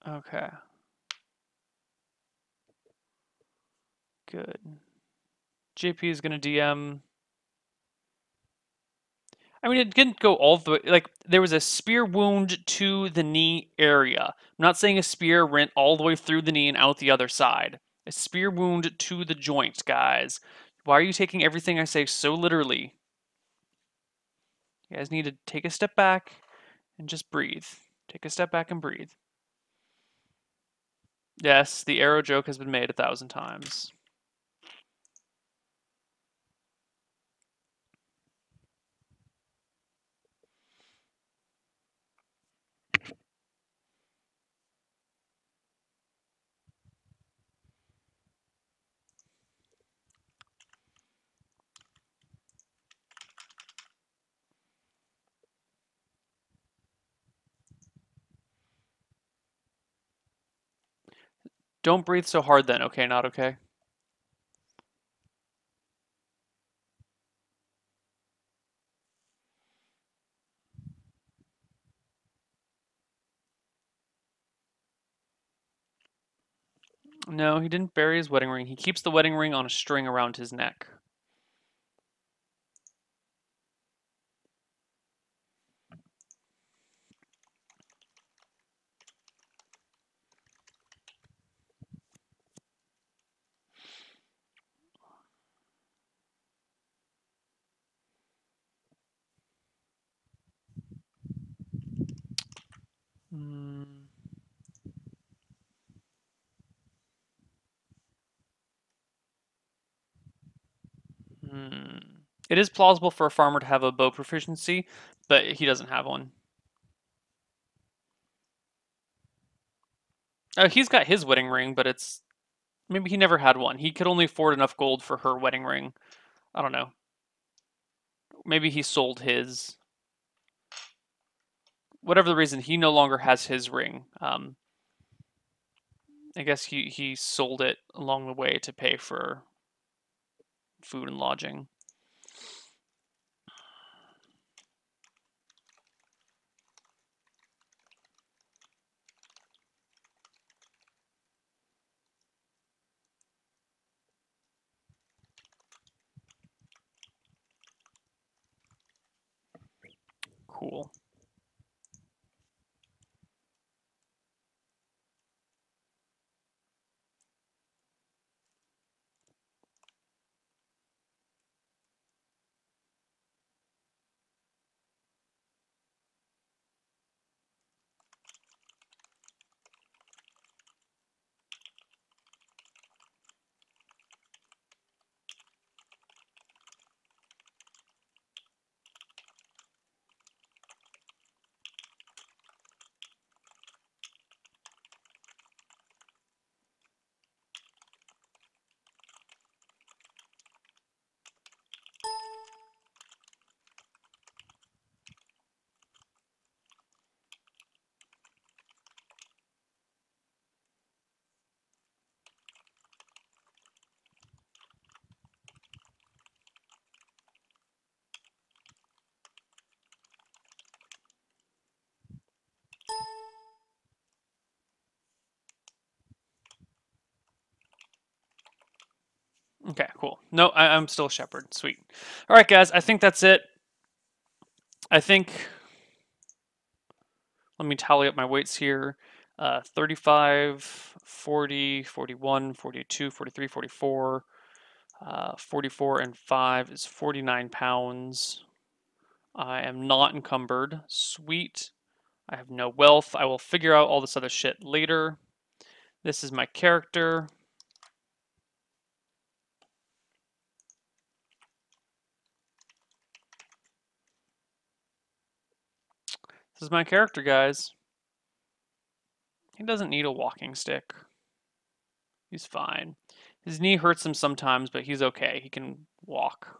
Okay. Good. JP is going to DM. I mean, it didn't go all the way. Like, there was a spear wound to the knee area. I'm not saying a spear went all the way through the knee and out the other side. A spear wound to the joint, guys. Why are you taking everything I say so literally? You guys need to take a step back and just breathe. Take a step back and breathe. Yes, the arrow joke has been made 1,000 times. Don't breathe so hard then, okay? Not okay? No, he didn't bury his wedding ring. He keeps the wedding ring on a string around his neck. Hmm. Hmm. It is plausible for a farmer to have a bow proficiency, but he doesn't have one. He's got his wedding ring, but it's maybe he never had one. He could only afford enough gold for her wedding ring. I don't know. Maybe he sold his. Whatever the reason, he no longer has his ring. I guess he sold it along the way to pay for food and lodging. Cool. Okay, cool. No, I'm still a shepherd. Sweet. All right, guys. I think that's it. I think. Let me tally up my weights here. 35, 40, 41, 42, 43, 44. 44 and 5 is 49 pounds. I am not encumbered. Sweet. I have no wealth. I will figure out all this other shit later. This is my character. This is my character, guys. He doesn't need a walking stick. He's fine. His knee hurts him sometimes, but he's okay. He can walk.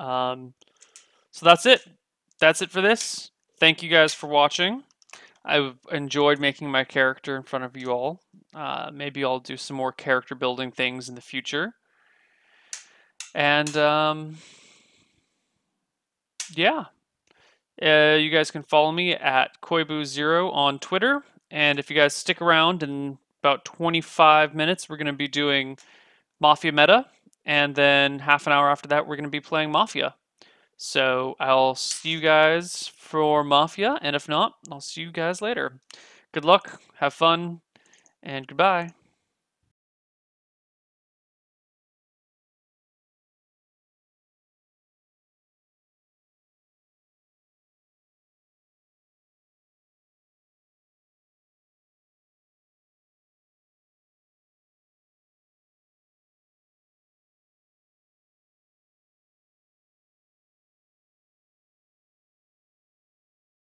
So that's it. That's it for this. Thank you guys for watching. I've enjoyed making my character in front of you all. Maybe I'll do some more character building things in the future. And yeah, you guys can follow me at Koibu0 on Twitter. And if you guys stick around in about 25 minutes, we're going to be doing Mafia Meta. And then half an hour after that, we're going to be playing Mafia. So I'll see you guys for Mafia. And if not, I'll see you guys later. Good luck, have fun, and goodbye.